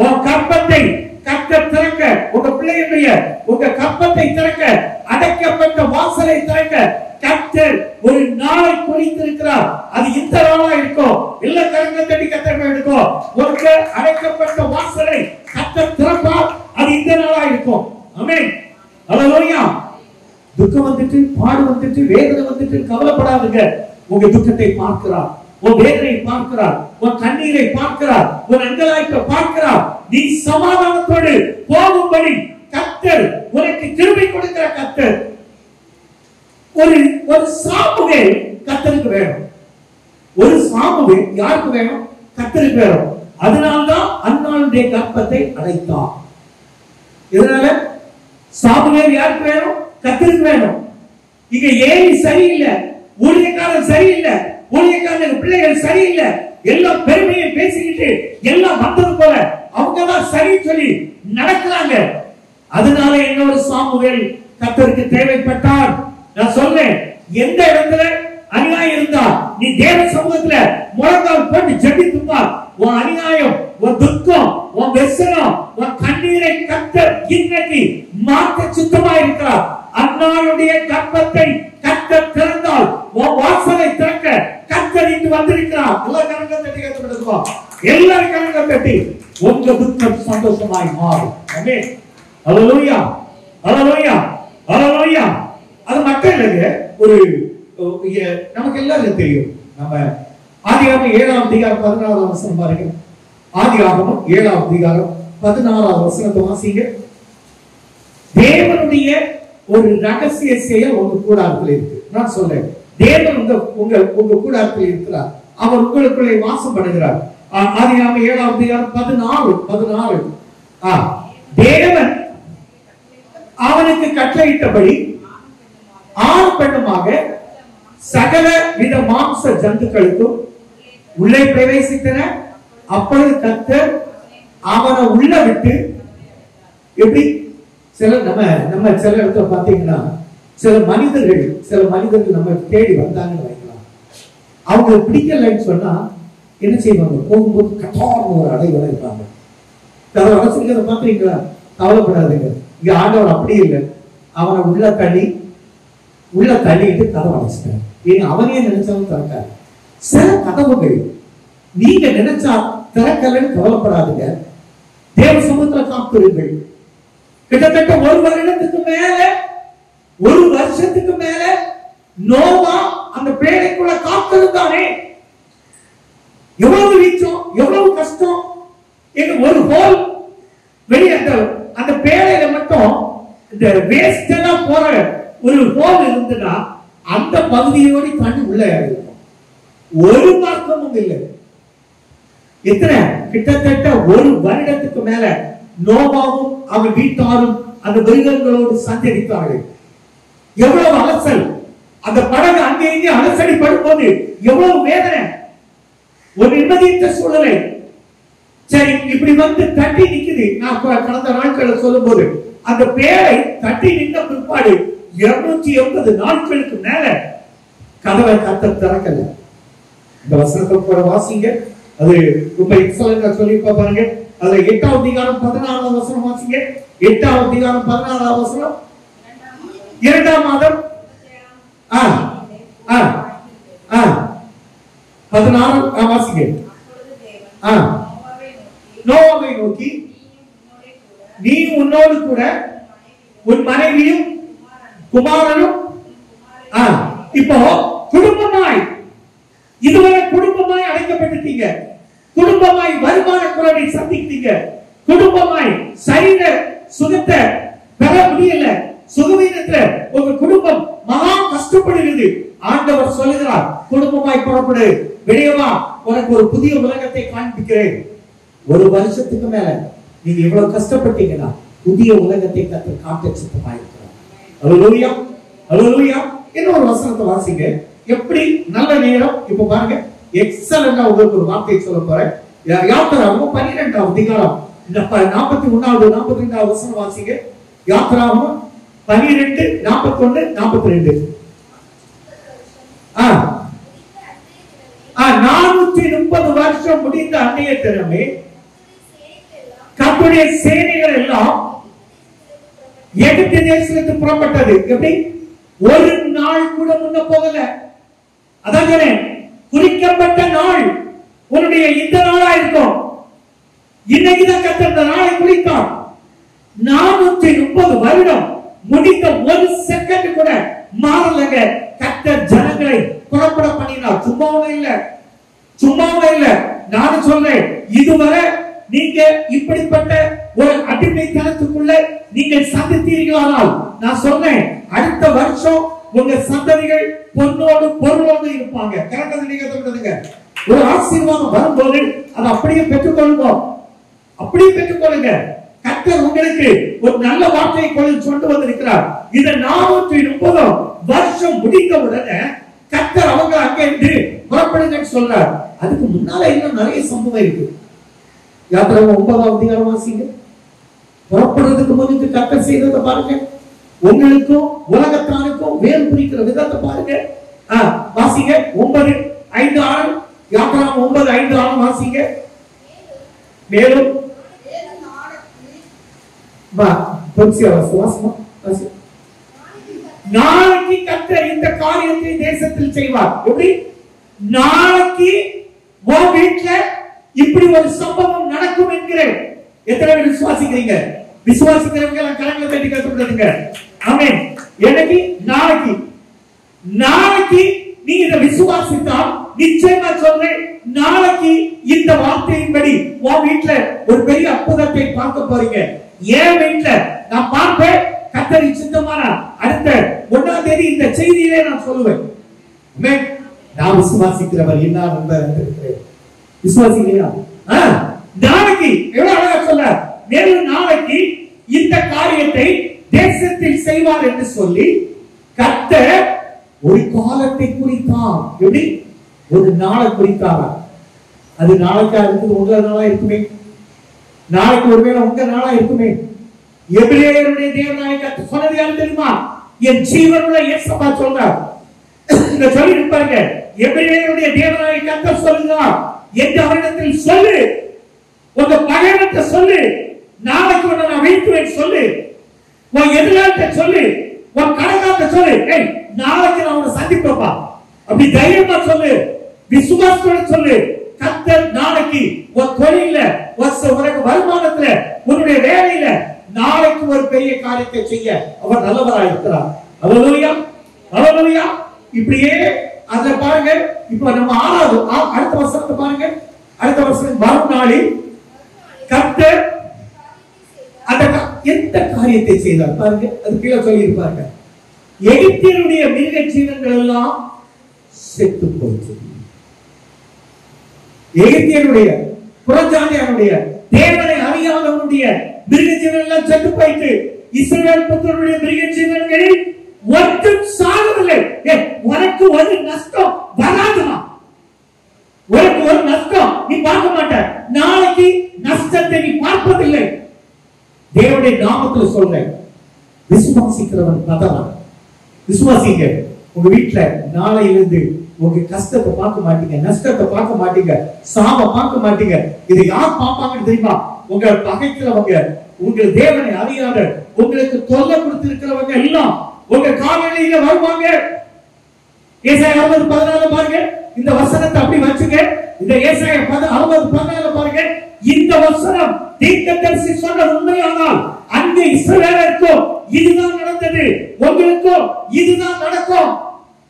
உன் கற்பத்தை கர்த்தர் திறக்க, உங்க பிள்ளைகளுடைய உங்க கற்பத்தை திறக்க, அடைக்கப்பட்ட வாசலை திறக்க கர்த்தர் ஒரு நாளை குறித்திருக்கிறார். அது இந்த நாளா இருக்கும். இல்ல கரங்களை தட்டி கர்த்தர் எடுக்கும். உங்க அடைக்கப்பட்ட வாசலை கர்த்தர் திறப்பார். அது இந்த நாளா இருக்கும். ஆமென். ஹல்லேலூயா. துக்கம் வந்துட்டு, பாடு வந்துட்டு, வேதனை வந்துட்டு கவலைப்படாதீங்க. உங்க துக்கத்தை பார்க்கிறார், உன் வேதனை பார்க்கிறார், உன் கண்ணீரை பார்க்கிறார், உன் அங்கலாய்ப்பை பார்க்கிறார். நீ சமாதானத்தோடு போகும்படி கர்த்தர் உனக்கு கிருபை கொடுக்கிற கர்த்தர். ஒரு சாமுவேல் கர்த்தருக்கு வேணும். ஒரு சாமுவேல் யாருக்கு வேணும்? கர்த்தருக்கு வேணும். அதனால்தான் அன்னாளுடைய கர்ப்பத்தை அடைத்தான். இதனால சாமுவேல் யாருக்கு வேணும்? கர்த்தருக்கு வேணும். இங்க ஏலி சரியில்லை, ஊழியக்காரன் சரியில்லை, ஊழியக்காரன் பிள்ளைகள் சரியில்லை, எல்லாம் பெருமையை பேசிக்கிட்டு எல்லாம் வந்தது போல அவங்கதான் சரி சொல்லி நடக்கிறாங்க. அதனால இன்னொரு சாமுவேல் கர்த்தருக்கு தேவைப்பட்டார். நான் சொல்றேன், எந்த இடத்துல அநியாயம் இருந்தா நீ தேவ சமூகத்துல முழங்கால் போட்டு ஜெபித்துப்பா. உன் அநியாயம், உன் துக்கம், உன் வெசனம், உன் கண்ணீரை கர்த்தர் இன்னைக்கு மாற்ற சுத்தமா இருக்கிறார். அன்னாளுடைய கர்ப்பத்தை கர்த்தர் திறந்தால் உன் வாசலை திறக்க கர்த்தர் இங்கு வந்திருக்கிறார். எல்லா கரங்கள் தட்டி கர்த்தர் எல்லாரும் கரங்கள் தட்டி உங்க துக்கம் சந்தோஷமாய் மாறும். ஆமென். ஹல்லேலூயா, ஹல்லேலூயா, ஹல்லேலூயா. அது மட்டும் இல்லைங்க, ஒரு நமக்கு எல்லாருக்கும் தெரியும். நம்ம ஆதியாகமம் 7ஆம் அதிகாரம் 16ஆம் வசனம் பாருங்க. ஆதியாகமம் 7ஆம் அதிகாரம் 16ஆம் வசனத்தை வாசிங்க. தேவனுடைய ஒரு ரகசிய செயல் உங்க கூடாரத்தில் இருக்கு. நான் சொல்றேன், தேவன் உங்க கூடாரத்தில் இருக்கிறார். அவர் உங்களுக்குள்ளே வாசம் பண்ணுகிறார். ஆதியாகமம் 7ஆம் அதிகாரம் 14. தேவன் அவனுக்கு கட்டளையிட்டபடி ஆண் பெண்ணுமாக சகல வித மாம்ச ஜந்துக்களுக்கும் உள்ளே பிரவேசித்தன. அப்பொழுது கர்த்தர் அவனை உள்ள விட்டு, எப்படி சில நம்ம சில இடத்துல பாத்தீங்கன்னா சில மனிதர்கள் நம்ம தேடி வந்தாங்கன்னு வைக்கலாம். அவங்க பிடிக்கலன்னு சொன்னா என்ன செய்வாங்க? போகும்போது கட்டார்னு ஒரு அடைவலை இருப்பாங்க. அரசுங்கிறத பாத்தீங்களா? கவலைப்படாதீங்க, இங்க ஆண்டவர் அப்படி இல்லை. அவனை உள்ள தள்ளிட்டு கதவை அடைச்சிட்டார். ஏன்னா அவனே நினைச்சாலும் திறக்காது. சில கதவுகள் நீங்க நினைச்சா திறக்கலன்னு கவலைப்படாதுங்க. தேவ சமூகத்துல காத்திருங்கள். கிட்டத்தட்ட ஒரு வருஷத்துக்கு மேல நோவா அந்த பேழைக்குள்ள காத்திருந்தானே. எவ்வளவு வீச்சம், எவ்வளவு கஷ்டம். ஒரு ஹோல் வெளியே அந்த பேழையில மட்டும் இந்த வேஸ்ட் எல்லாம் போற ஒரு ஹோல் இருந்துன்னா அந்த பகுதியோடு தண்ணி உள்ள இருக்கும். ஒரு மாற்றமும் இல்லை. எத்தனை கிட்டத்தட்ட ஒரு வருடத்துக்கு மேல நோவாவும் அவன் வீட்டாரும் அந்த மிருகங்களோடு சஞ்சரித்தார்கள். எவ்வளவு அலசல், அந்த படகு அங்கே இங்கே அலசடி படும்போது எவ்வளவு வேதனை, ஒரு நிம்மதியற்ற சூழலை. சரி, இப்படி வந்து தட்டி நிக்குது. நான் கடந்த நாட்களை சொல்லும் போது அந்த பேரை தட்டி நின்ற பிற்பாடு 280 நாட்களுக்கு மேல கதவை கர்த்தர் திறக்கல. இந்த வசனத்தை கூட வாசிங்க. அது ரொம்ப எக்ஸலண்டா சொல்லி பாருங்க. அதுல 8ஆம் அதிகாரம் 16ஆம் வசனம் வாசிங்க. 8ஆம் அதிகாரம் 16ஆம் வசனம். 2ஆம் மாதம் 16 வாசிங்க. நோவாவை நோக்கி, நீ உன்னோடு கூட உன் மனைவியும் குமாரனும் இப்போ குடும்பமாய், இதுவரை குடும்பமாய் அழைக்கப்பட்டிருக்கீங்க. குடும்பமாய் வருமான குறைவை சந்தித்தீங்க. குடும்பமாய் சரீர சுகத்தை பெற முடியல. சுகவீனத்துல உங்க குடும்பம் மகா கஷ்டப்படுகிறது. ஆண்டவர் சொல்லுகிறார், குடும்பமாய் புறப்படு, வெளியவா, உனக்கு ஒரு புதிய உலகத்தை காண்பிக்கிறேன். ஒரு வருஷத்துக்கு மேல நீங்க இவ்வளவு கஷ்டப்பட்டீங்கன்னா புதிய உலகத்தை கர்த்தர் காட்ட சித்தமாயிருக்கிறார். அல்லேலூயா, அல்லேலூயா. இன்னொரு வசனத்தை வாசிங்க. எப்படி நல்ல நேரம். இப்ப பாருங்க, எக்ஸலண்டா உங்களுக்கு ஒரு வார்த்தை சொல்ல போறேன். யாத்திராகமம் 12ஆம் அதிகாரம் 41வது 42வது வசனம் வாசிங்க. யாத்திராகமம் 12 41 42. 430 வருஷம் வருஷம் முடிந்த அன்றைய தினமே கர்த்தருடைய சேனைகள் எல்லாம் எகிப்து தேசத்துக்கு புறப்பட்டது. எப்படி? ஒரு நாள் கூட முன்ன போகல. அதான் குறிக்கப்பட்ட நாள் உன்னுடைய இந்த நாளா இருக்கும். இன்னைக்குதான் கர்த்தர் இந்த நாளை குறித்தார். 430 வருடம் முடிந்த ஒரு செகண்ட் கூட மாறலங்க. கர்த்தர் ஜனங்களை புறப்பட பண்ணினார். சும்மாவே இல்ல. நான் சொல்றேன், இதுவரை நீங்க இப்படிப்பட்ட ஒரு அடிமைத்தனத்துக்குள்ள நீங்கள் சந்தித்தீர்களானால் நான் சொல்றேன், அடுத்த வருஷம் உங்க சந்ததிகள் பொன்னோடு பொருளோடு இருப்பாங்க. கரெக்டா நீங்க சொல்றதுங்க. ஒரு ஆசீர்வாதம் வரும்போது அதை அப்படியே பெற்றுக்கொள்ளுங்க. கர்த்தர் உங்களுக்கு ஒரு நல்ல வார்த்தையை கொண்டு வந்திருக்கிறார். இதை 430 வருஷம் முடிந்த உடனே கர்த்தர் அவங்க அங்கே இருந்து புறப்படுங்கன்னு சொல்றார். அதுக்கு முன்னால இன்னும் நிறைய சம்பவம் இருக்கு. யாத்திராகமம் 9ஆம் அதிகாரம் வாசிங்க. புறப்படுறதுக்கு முன்னுக்கு கர்த்தர் செய்ததை பாருங்க. உங்களுக்கும் உலகத்தானுக்கும் வேறு பிரிக்கிற விதத்தை பாருங்க. வாசிங்க 9:5-6. யாத்திராகமம் 9:5-6 வாசிங்க. மேலும் நாளைக்கு கர்த்தர் இந்த காரியத்தை தேசத்தில் செய்வார். எப்படி? நாளைக்கு உன் வீட்டுல இப்படி ஒரு சம்பவம் நடக்கும் என்கிறேன். எத்தனை பேர் விசுவாசிக்கிறீங்க? விசுவாசிக்கிறவங்க எல்லாம் கரங்களை தட்டி கட்டுப்படுங்க. ஆமென். எனக்கு நாளைக்கு நீ இதை விசுவாசித்தால் நிச்சயமா சொல்றேன், நாளைக்கு இந்த வார்த்தையின்படி உன் வீட்டுல ஒரு பெரிய அற்புதத்தை பார்க்க போறீங்க. ஏன் வீட்டுல நான் பார்ப்பேன். கர்த்தர் சித்தமான அடுத்த 1ஆம் தேதி இந்த செய்தியிலே நான் சொல்லுவேன். நான் விசுவாசிக்கிறவர் என்ன நம்புறேன். விசுவாசிக்கிறீங்களா? நாளைக்கு எவ்வளவு அழகா சொல்ல, மேலும் நாளைக்கு இந்த காரியத்தை தேசத்தில் செய்வார் என்று சொல்லி கர்த்தர் ஒரு காலத்தை குறித்தார். எப்படி? ஒரு நாளை குறித்தாரா? அது நாளைக்கா இருக்குது? உங்க நாளா இருக்குமே. நாளைக்கு ஒருவேளை உங்க நாளா இருக்குமே. எபிரேயருடைய தேவனாகிய கர்த்தர் சொன்னது யாரு தெரியுமா? என் ஜீவனுள்ள இயேசுவா சொல்றார். இத சொல்லி இருப்பாங்க. எபிரேயருடைய தேவனாகிய கர்த்தர் சொல்லுகிறார், எந்த அவரிடத்தில் சொல்லு, உங்க பகைவன்கிட்ட சொல்லு, நாளைக்கு உன்னை நான் வைத்துவேன் சொல்லு, உன் எதிராளிட்ட சொல்லு, உன் கடனாட்ட சொல்லு, நாளைக்கு நான் உன்னை சந்திப்பேன்ப்பா. அப்படி தைரியமா சொல்லு, விசுவாசத்தோட சொல்லு. கர்த்தர் நாளைக்கு உன் தொழில, உனக்கு வருமானத்துல, உன்னுடைய வேலையில நாளைக்கு ஒரு பெரிய காரியத்தை செய்ய அவர் நல்லவராக இருக்கிறார். அல்லேலூயா, அல்லேலூயா. இப்படியே அத பாருங்க. இப்ப நம்ம அடுத்த வசனத்தை பாருங்க. அடுத்த வசனம், மறுநாளில் கர்த்தர் அந்த எந்த காரியத்தை செய்தார் பாருங்க. அது கீழே சொல்லி இருப்பாங்க. எகிப்தியருடைய மிருக ஜீவன்கள் எல்லாம் செத்து போச்சு. எகிப்தியருடைய புறஜாதியாருடைய தேவனை அறியாதவனுடைய மிருக ஜீவன் எல்லாம் செத்து போயிட்டு இஸ்ரவேல் புத்திரருடைய மிருக ஜீவன்களில் ஒன்றும் சாகவில்லை. உனக்கு ஒரு நஷ்டம் வராதுமா? உனக்கு ஒரு நஷ்டம் நீ பார்க்க மாட்ட. நாளைக்கு நஷ்டத்தை நீ பார்ப்பதில்லை. தேவனுடைய நாமத்துல சொல்றேன், விசுவாசிக்கிறவன் பதறான். விசுவாசிங்க. உங்க வீட்டுல நாளையிலிருந்து உங்க கஷ்டத்தை பார்க்க மாட்டீங்க, நஷ்டத்தை பார்க்க மாட்டீங்க, சாப பார்க்க மாட்டீங்க. இதை யார் பார்ப்பாங்கன்னு தெரியுமா? உங்க பகைக்கிறவங்க, உங்க தேவனை அறியாத, உங்களுக்கு தொல்லை கொடுத்திருக்கிறவங்க எல்லாம் உங்க காலையில வருவாங்க. ஏசாயா 60:14 பாருங்க. இந்த வசனத்தை அப்படி வச்சுங்க. இந்த ஏசாயா 60:14 பாருங்க. இந்த வசனம் தீர்க்கதரிசி சொன்ன உண்மையானால் அங்கே இஸ்ரவேலுக்கும் இதுதான் நடந்தது, உங்களுக்கும் இதுதான் நடக்கும்.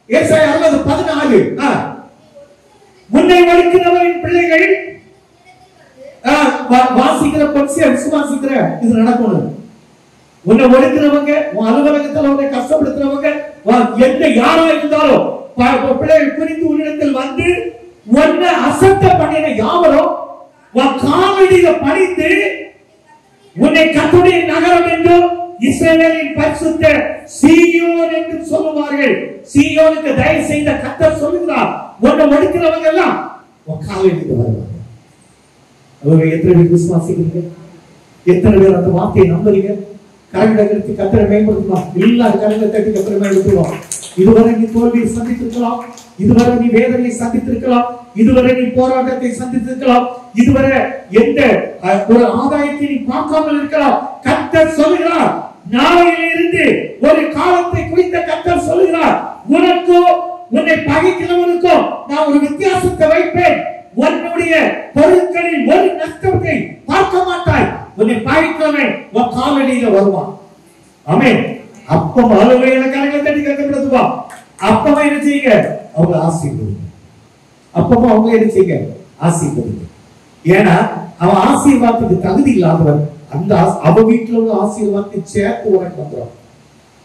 ஏசாயா 60:14. முன்னை ஒடுக்கிறவரின் பிள்ளைகள் வாசிக்கிற பட்சிய விசுவாசிக்கிற இது நடக்கணும். உன்னை ஒடுக்கிறவங்க, உன் அலுவலகத்தில் உன்னை கஷ்டப்படுத்துறவங்க, எந்த யாரா இருந்தாலும் பிள்ளைகள் குறித்து உன்னிடத்தில் வந்து உன்னை அசத்த பண்ணின யாவரும் உன் காலடியில பணிந்து உன்னை கர்த்தருடைய நகரம் என்றும் இஸ்ரவேலின் பரிசுத்த சீயோன் என்று சொல்லுவார்கள். சீயோனுக்கு தயவு செய்த கர்த்தர் சொல்லுகிறார், உன்னை ஒடுக்கிறவங்க எல்லாம் உன் காலடியில வருவாங்க. அவங்க எத்தனை பேர் விசுவாசிக்கிறீங்க? எத்தனை பேர் அந்த வார்த்தையை நம்புறீங்க? கரங்களை கர்த்தரை மேம்படுத்துமா? எல்லா கரங்களை தட்டி கர்த்தரை மேம்படுத்துவோம். இதுவரை நீ தோல்வியை சந்தித்திருக்கலாம், இதுவரை நீ வேதனையை சந்தித்திருக்கலாம், இதுவரை நீ போராட்டத்தை சந்தித்திருக்கலாம், இதுவரை எந்த ஒரு ஆதாயத்தை நீ பார்க்காமல் இருக்கலாம். கர்த்தர் சொல்கிறார், நாளையிலிருந்து ஒரு காலத்தை குறித்த கர்த்தர் சொல்கிறார், உனக்கோ உன்னை பகைக்கிறவனுக்கோ நான் ஒரு வித்தியாசத்தை வைப்பேன். உன்னுடைய பொருட்களில் ஒரு நஷ்டத்தை பார்க்க மாட்டாய். உன்னை பகைக்கிறவன் உன் காலடியில வருவான். ஆமென். அப்ப மறுபடியும் கரங்களை தட்டி கேட்கப்படுதுவா. அப்பமா என்ன செய்யுங்க, அவங்க ஆசீர்வதிங்க. அப்பமா அவங்க என்ன செய்யுங்க, ஆசீர்வதிங்க. ஏன்னா அவன் ஆசீர்வாதத்துக்கு தகுதி இல்லாதவன். அந்த அவ வீட்டுல உள்ள ஆசீர்வாதத்தை சேர்த்து உனக்கு வந்துடும்.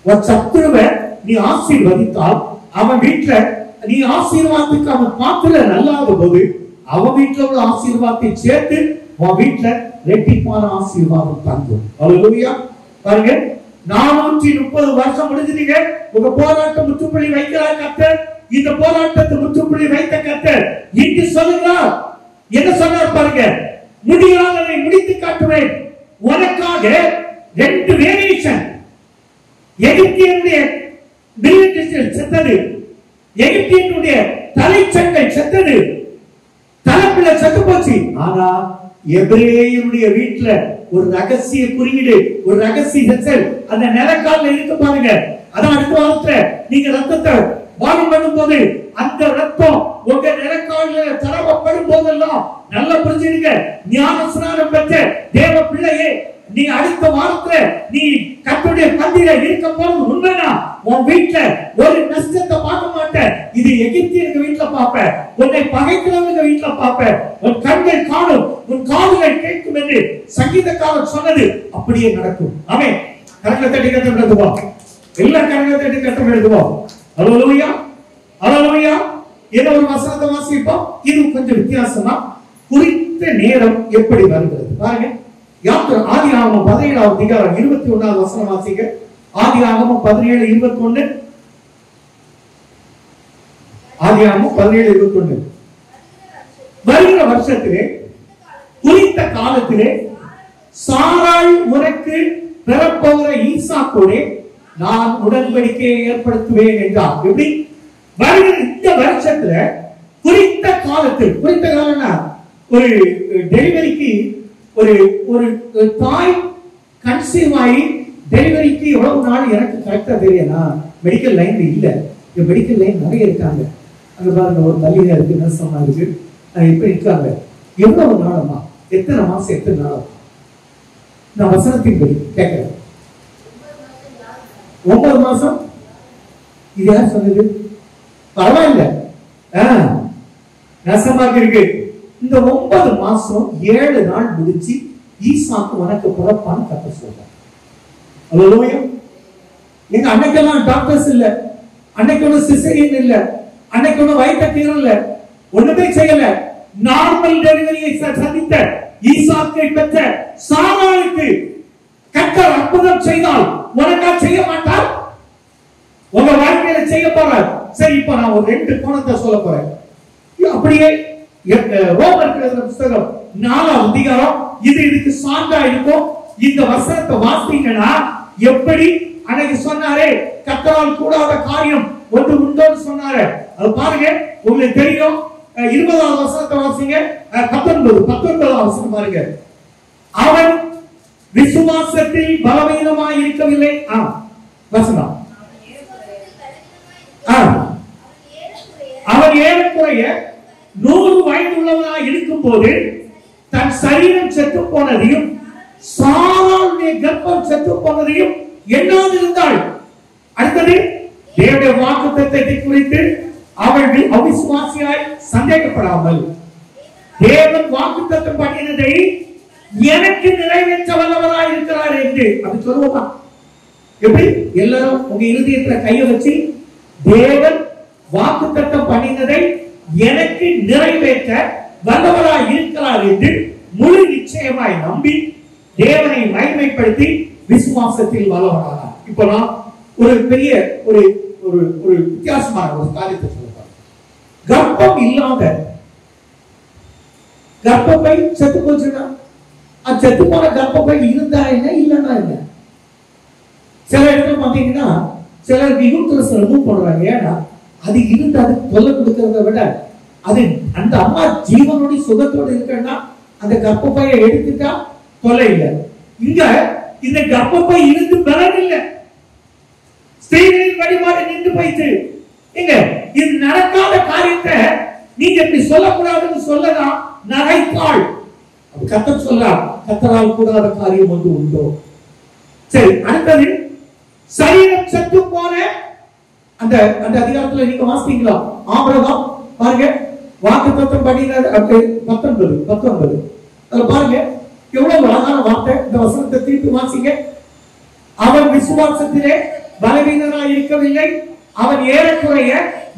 உன் சத்துருவை நீ ஆசீர்வதித்தால் அவன் வீட்டுல நீ ஆசீர்வாதத்துக்கு அவன் பாத்துல நல்லாத போது அவன் வீட்டுல உள்ள ஆசீர்வாதத்தை சேர்த்து உன் வீட்டுல ரெட்டிப்பான ஆசீர்வாதம் தங்கும். அல்லேலூயா. பாருங்க, 430 வருஷம் முடிஞ்சிட்டீங்க. உங்க போராட்டம் முற்றுப்புள்ளி வைக்கிறார் கர்த்தர். இந்த போராட்டத்தை முற்றுப்புள்ளி வைத்த கர்த்தர் இன்று சொல்லுகிறார். என்ன சொன்னார் பாருங்க, முடியாததை முடித்து காட்டுவேன். உனக்காக 2 வேரியேஷன். எகிப்தியனுடைய மிலிட்டரி செத்தது, எகிப்தியனுடைய தலைச்சங்கை செத்தது, தலைப்பிள்ள செத்து போச்சு. ஆனா எபிரேயருடைய வீட்டுல ஒரு ரகசிய குறியீடு, ஒரு ரகசிய ஹெச்சல் அந்த நிலக்கால இருக்கு பாருங்க. அதான் அடுத்த வாரத்துல நீங்க ரத்தத்தை வாரம் பண்ணும் போது அந்த ரத்தம் உங்க நிலக்கால தரவப்படும் போதெல்லாம் நல்லா புரிஞ்சுடுங்க. ஞான ஸ்நானம் பெற்ற தேவ பிள்ளையே, நீ அடுத்த வாரத்துல நீ கர்த்தருடைய பந்தியில இருக்க போறது உண்மைனா உன் வீட்டுல ஒரு நஷ்டத்தை பார்க்க மாட்டேன். இது எகிப்தியனுக்கு வீட்டுல பாப்ப, உன்னை பகைக்கிறவங்க வீட்டுல பாப்ப. உன் கண்கள் காணும், உன் காதுகள் கேட்கும் என்று சங்கீதக்காரர் சொன்னது அப்படியே நடக்கும். ஆமென். கரங்களை தட்டி கட்டம் எழுதுவோம். எல்லா கரங்களை தட்டி கட்டம் எழுதுவோம். அல்லேலூயா, அல்லேலூயா. ஏதோ ஒரு வசனத்தை வாசிப்போம். இது கொஞ்சம் வித்தியாசமா குறித்த நேரம் எப்படி வருகிறது பாருங்க. ஆதியாகமம் 17 அதிகாரம் 21 வசனம் வாசிங்க. ஆதியாகமம் 17:21. ஆதியாகமம் 17:21. வருகிற வருஷத்திலே குறித்த காலத்திலே சாராள் உனக்கு பிறப்போகிற ஈசாக்கோடே நான் உடன்படிக்கையை ஏற்படுத்துவேன் என்றார். எப்படி வருகிற இந்த வருஷத்துல குறித்த காலத்தில், குறித்த காலம்னா ஒரு டெலிவரிக்கு ஒரு ஒரு தாய் கன்சீவ் ஆகி டெலிவரிக்கு எவ்வளவு நாள் எனக்கு கரெக்டா தெரியல. மெடிக்கல் லைன்ல இல்ல, மெடிக்கல் லைன் நிறைய இருக்காங்க. அங்க பாருங்க, ஒரு மல்லிகை இருக்கு, நர்சம்மா இருக்கு, இப்ப இருக்காங்க. எவ்வளவு நாளமா, எத்தனை மாசம், எத்தனை நாள்? நான் வசனத்தின் படி கேட்கிறேன். 9 மாசம். இது யார் சொன்னது? பரவாயில்ல, நர்சம்மாக்கு இருக்கு. இந்த 9 மாசம் 7 நாள் முடிச்சு ஈசாக்கு உனக்கு பிறப்பான்னு கர்த்தர் சொல்றார். அல்லேலூயா. எங்க அன்னைக்கெல்லாம் டாக்டர்ஸ் இல்ல, அன்னைக்கு ஒண்ணு சிசேரியன் இல்ல, அன்னைக்கு ஒண்ணு வயிற்று கீறல் இல்ல, ஒண்ணுமே செய்யல. நார்மல் டெலிவரியை சந்தித்த ஈசாக்கை பெற்ற சாராளுக்கு கர்த்தர் அற்புதம் செய்தால் உனக்கா செய்ய மாட்டார்? உங்க வாழ்க்கையில செய்ய போறார். சரி, இப்ப நான் ஒரு 2 கோணத்தை சொல்ல போறேன். அப்படியே ரோமர் புத்தகம் 4 அதிகாரம் இது இதுக்கு சான்றா இருக்கும். இந்த வசனத்தை வாசிங்கன்னா எப்படி அன்னைக்கு சொன்னாரே கர்த்தரால் கூடாத காரியம் ஒன்று உண்டோன்னு சொன்னாரு. அது பாருங்க, உங்களுக்கு தெரியும். 20வது வசனத்தை வாசிங்க. 19வது வசனம் பாருங்க. அவன் விசுவாசத்தில் பலவீனமாய் இருக்கவில்லை. வசனம். அவன் ஏறக்குறைய 100 வயது உள்ளவனாய் இருக்கும் போது தன் சரீரம் செத்து போனதையும் சாராளுடைய கர்ப்பம் செத்து போனதையும் எண்ணாது இருந்தாள். அடுத்தது, தேவனுடைய வாக்குத்தத்தத்தை குறித்து அவள் அவிசுவாசியாய் சந்தேகப்படாமல் தேவன் வாக்குத்தத்தம் பண்ணினதை எனக்கு நிறைவேற்ற வல்லவராய் இருக்கிறார் என்று அப்படி சொல்லுவோமா? எப்படி? எல்லாரும் உங்க இருதயத்துல கையை வச்சு தேவன் வாக்குத்தத்தம் பண்ணினதை எனக்கு நிறைவேற்ற வல்லவராய் இருக்கிறார் என்று முழு நிச்சயமாய் நம்பி தேவனை மகிமைப்படுத்தி விசுவாசத்தில் வல்லவரானார். இப்போ நான் ஒரு பெரிய ஒரு ஒரு ஒரு வித்தியாசமான ஒரு காரியத்தை சொல்றேன். கர்ப்பம் இல்லாத கர்ப்பப்பை செத்து போச்சுன்னா, செத்து போன கர்ப்பப்பை இருந்தா என்ன, இல்லைன்னா என்ன? சில இடத்துல பாத்தீங்கன்னா சிலருக்கு யூட்ரஸ் ரிமூவ் பண்றாங்க. ஏன்னா அது இருந்து அதுக்கு தொல்லை கொடுக்கறத விட அது அந்த அம்மா ஜீவனோட சுகத்தோடு இருக்கா அந்த கர்ப்பப்பையை எடுத்துட்டா தொல்லை இல்லை. இங்க இந்த கர்ப்பப்பை இருந்து பலன் இல்லை. ஸ்திரீகளின் வழிபாடு நின்று போயிட்டு எங்க இது நடக்காத காரியத்தை நீங்க இப்படி சொல்லக்கூடாதுன்னு சொல்லலாம் நகைத்தாள். கர்த்தர் சொல்றார், கர்த்தரால் கூடாத காரியம் ஒன்று உண்டோ. சரி, அடுத்தது சரீரம் செத்து போன அந்த அந்த அதிகாரத்துல நீங்க வாசித்தீங்களா? ஆபிரகாம் பாருங்க, வாக்குத்தத்தம் பண்ணினார் 19 அதுல பாருங்க எவ்வளவு அழகான வார்த்தை. இந்த வசனத்தை திருப்பி வாசிங்க. அவன் விசுவாசத்திலே பலவீனனாய் இருக்கவில்லை. அவன் ஏறக்குறைய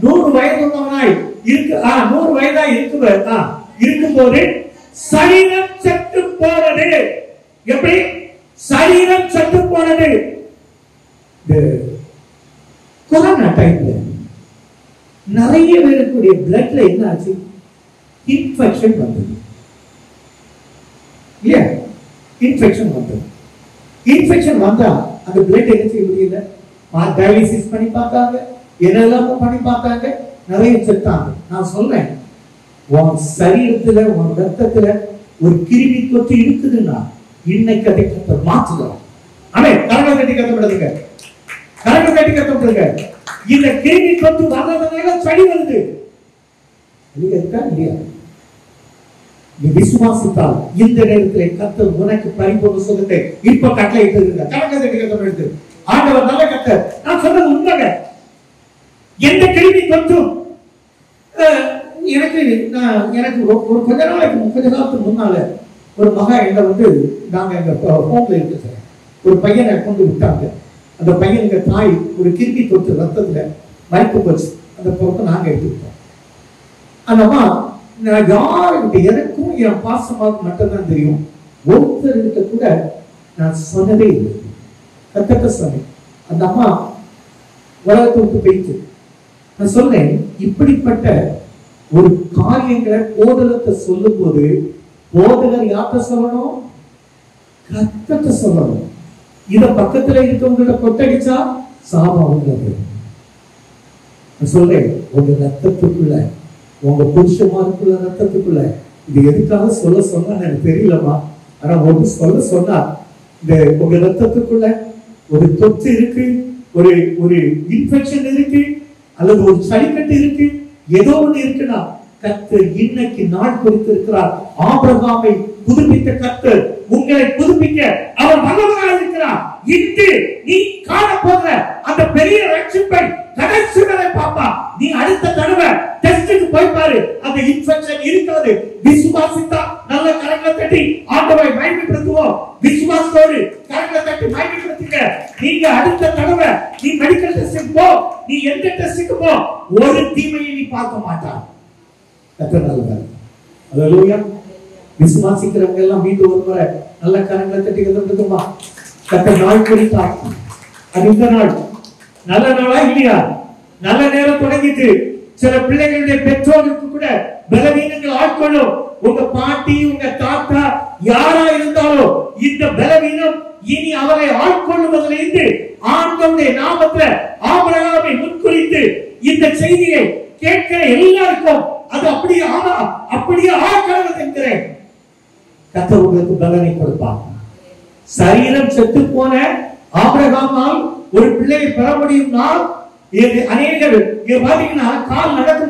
100 வயதுள்ளவனாய் 100 வயதாய் இருக்கும்போது சரீரம் செத்து போனது. எப்படி சரீரம் செத்து போனது? கொரோனா டைம்ல நிறைய பேருக்குடைய பிளட்ல என்ன ஆச்சு? இன்ஃபெக்ஷன் வந்தது. இல்லையா? இன்ஃபெக்ஷன் வந்தது. இன்ஃபெக்ஷன் வந்தா அந்த பிளட் என்ன செய்ய முடியல. டயாலிசிஸ் பண்ணி பார்த்தாங்க, என்னெல்லாமோ பண்ணி பார்த்தாங்க, நிறைய செத்தாங்க. நான் சொல்றேன், உன் சரீரத்துல உன் ரத்தத்துல ஒரு கிருமி தொற்று இருக்குதுன்னா இன்னைக்கு அதை மாற்றுகிறோம். ஆமே, கரங்களை கட்டி கத்தப்படுதுங்க, கரங்களை கட்டி கத்தப்படுதுங்க. இந்த கிருமி தொற்று வர்றதுனால சளி வருது. இல்லையா? நீ விசுவாசித்தால் இந்த நேரத்தில் கர்த்தர் உனக்கு பரிபூர்ண சுகத்தை இப்ப கட்டளையிட்டு இருக்கிறார். கரங்களை கட்டி கத்தப்படுது. ஆண்டவர் நல்ல கர்த்தர். நான் சொல்றது உண்மைங்க. எந்த கிருமி தொற்றும் எனக்கு ஒரு கொஞ்ச நாளுக்கு முன்னால ஒரு மகா என்ன நாங்க எங்க ஹோம்ல இருக்கு ஒரு பையனை கொண்டு விட்டாங்க. அந்த பையனுக்கு தாய் ஒரு கிருமி தொற்று ரத்தத்துல மயக்க போச்சு. அந்த பொறுப்பை நாங்க எடுத்துக்கிட்டோம். அந்த அம்மா நான் யாருக்கிட்ட எனக்கும் என் பாசமாக மட்டும்தான் தெரியும். ஒருத்தர்கிட்ட கூட நான் சொன்னதே இல்லை. கத்தட்ட சொன்னேன். அந்த அம்மா உலகத்தை விட்டு போயிட்டு நான் சொல்றேன், இப்படிப்பட்ட ஒரு காரியங்களை போதகத்தை சொல்லும் போது போதகர் யார்கிட்ட சொல்லணும்? கத்தட்ட சொல்லணும். இத பக்கத்துல இருக்கவங்கள கொட்டடிச்சா சாபம். நான் சொல்றேன், உங்க ரத்தத்துக்குள்ள உங்க புருஷமாருக்குள்ள ரத்தத்துக்குள்ள இது எதுக்காக சொல்ல சொன்னா எனக்கு தெரியலமா. ஆனா ஒன்று சொல்ல சொன்னா, இந்த உங்க ரத்தத்துக்குள்ள ஒரு தொற்று இருக்கு, ஒரு இன்ஃபெக்ஷன் இருக்கு, அல்லது ஒரு சளிக்கட்டு இருக்கு, ஏதோ ஒண்ணு இருக்குன்னா கர்த்தர் இன்னைக்கு நாள் குறித்திருக்கிறார். ஆபிரகாமை புதுப்பித்த கர்த்தர் உங்களை புதுப்பிக்க அவர் வல்லவராக இருக்கிறார். இன்று நீ காண போகிற அந்த பெரிய ரட்சிப்பை கடைசி வரை பாப்பா. நீ அடுத்த தடவை டெஸ்டுக்கு போய் பாரு, அந்த இன்ஃபெக்ஷன் இருக்காது. விசுவாசித்தா நல்ல கரங்களை தட்டி ஆண்டவரை மகிமைப்படுத்துவோம். விசுவாசத்தோடு கரங்களை தட்டி மகிமைப்படுத்துங்க. நீங்க அடுத்த தடவை நீ மெடிக்கல் டெஸ்டுக்கு போ, நீ எந்த டெஸ்டுக்கு போ, ஒரு தீமையை நீ பார்க்க மாட்டாய். கர்த்தர் நல்லவர். அல்லேலூயா. விசுவாசிக்கிறவங்க எல்லாம் மீண்டும் ஒரு முறை நல்ல கரங்களை தட்டி கதறதுமா. கர்த்தர் நாள் குறித்தார். அது இந்த நாள் நல்ல நாளா இல்லையா? நல்ல நேரம் தொடங்கிட்டு சில பிள்ளைகளுடைய பெற்றோருக்கு கூட பலவீனங்கள் ஆட்கொள்ளும். உங்க பாட்டி உங்க தாத்தா யாரா இருந்தாலும் இந்த பலவீனம் இனி அவரை ஆட்கொள்ளுவதிலிருந்து ஆண்டவருடைய நாமத்துல ஆபிரகாமை முன்குறித்து இந்த செய்தியை கேட்கிற எல்லாருக்கும் அது அப்படியே ஆமா அப்படியே ஆக்கணும் என்கிறேன். கர்த்தர் உங்களுக்கு பலனை கொடுப்பார். சரீரம் செத்து போன ஆபிரகாமால் ஒரு பிள்ளையை பெற முடியும்னா அநேகர் பாத்தீங்கன்னா கால் நடக்க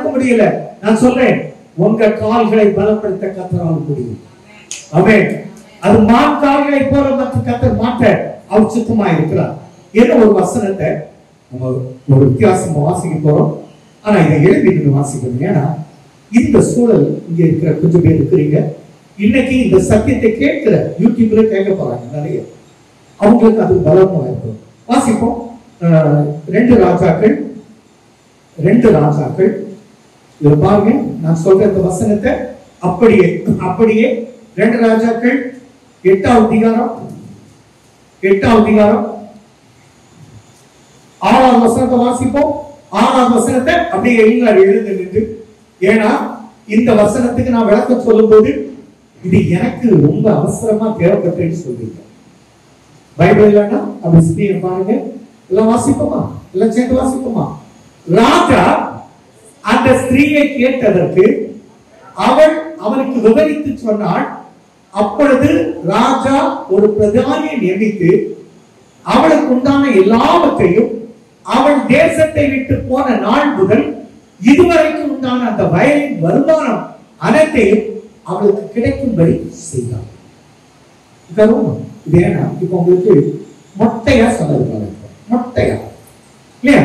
முடியல. நான் சொல்றேன், உங்க கால்களை பலப்படுத்த கர்த்தரால் முடியும். ஆமென். அது மான் கால்களை போல மற்ற கர்த்தர் மாற்ற அவர் சுத்தமா இருக்கிறார். என்ன ஒரு வசனத்தை நம்ம ஒரு வித்தியாசமா வாசிக்க போறோம். ஆனா இதை எழுதி வாசிக்கணும். ஏன்னா இந்த சூழல் இங்க இருக்கிற கொஞ்சம் பேர் இருக்கிறீங்க. இன்னைக்கு இந்த சத்தியத்தை கேட்கிற யூடியூப்ல கேட்க போறாங்க நிறைய. அவங்களுக்கு அது பலமா இருக்கும். வாசிப்போம். 2 ராஜாக்கள் இத பாருங்க. நான் சொல்ற இந்த வசனத்தை அப்படியே 2 ராஜாக்கள் 8ஆம் அதிகாரம் 6ஆம் வசனத்தை வாசிப்போம். 6ஆம் வசனத்தை அப்படியே எல்லாரும் எழுந்து நின்று, ஏன்னா இந்த வசனத்துக்கு நான் விளக்கம் சொல்லும் போது இது எனக்கு ரொம்ப அவசரமா தேவைப்பட்டேன்னு சொல்லிருக்கேன். பைபிள் இல்லைன்னா அப்படி ஸ்கிரீன் பாருங்க. எல்லாம் வாசிப்போமா? எல்லாம் சேர்ந்து வாசிப்போமா? ராஜா அந்த ஸ்திரீயை கேட்டதற்கு அவள் அவனுக்கு விவரித்து சொன்னாள். அப்பொழுது ராஜா ஒரு பிரதானியை நியமித்து அவளுக்கு உண்டான எல்லாவற்றையும் அவள் தேசத்தை விட்டு போன நாள் முதல் இதுவரைக்கும் உண்டான அந்த வயலின் வருமானம் அனைத்தையும் அவளுக்கு கிடைக்கும்படி செய்தார். ஏன்னா இப்ப உங்களுக்கு மொட்டையா சொல்றது மொட்டையா இல்லையா?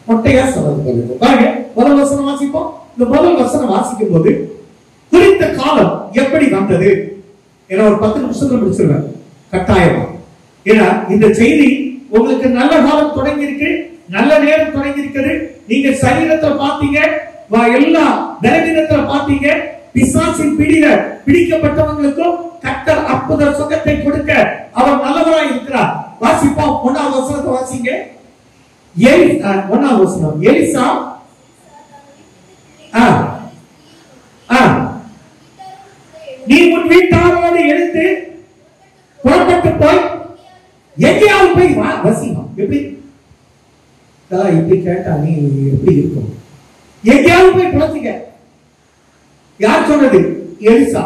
மொட்டையா சொல்றது பாருங்க. முதல் வசனம் வாசிப்போம். இந்த முதல் வசனம் வாசிக்கும் போது குறித்த காலம் எப்படி வந்தது ஏன்னா ஒரு 10 நிமிஷத்துல முடிச்சிருவேன் கட்டாயமா. ஏன்னா இந்த செய்தி உங்களுக்கு நல்ல காலம் தொடங்கி இருக்கு, நல்ல நேரம் தொடங்கி இருக்குது. நீங்க சரீரத்தை பாத்தீங்க, எல்லா பலவீனத்துல பாத்தீங்க. பிசாசின் பிடியில பிடிக்கப்பட்டவங்களுக்கும் கர்த்தர் அற்புத சுகத்தை கொடுக்க அவர் நல்லவராய் இருக்கிறார். வாசிப்போம். 1ஆம் வசனத்தை வாசிங்க. 1ஆம் வசனம். எலிசா நீ உன் வீட்டாரோடு எழுந்து புறப்பட்டு போய் எங்கேயாவது போய் வசிக்கும். எப்படி இப்படி கேட்டா நீ எப்படி இருக்கும்? எங்கேயாவது போய் புலச்சிக்க. யார் சொன்னது? எலிசா.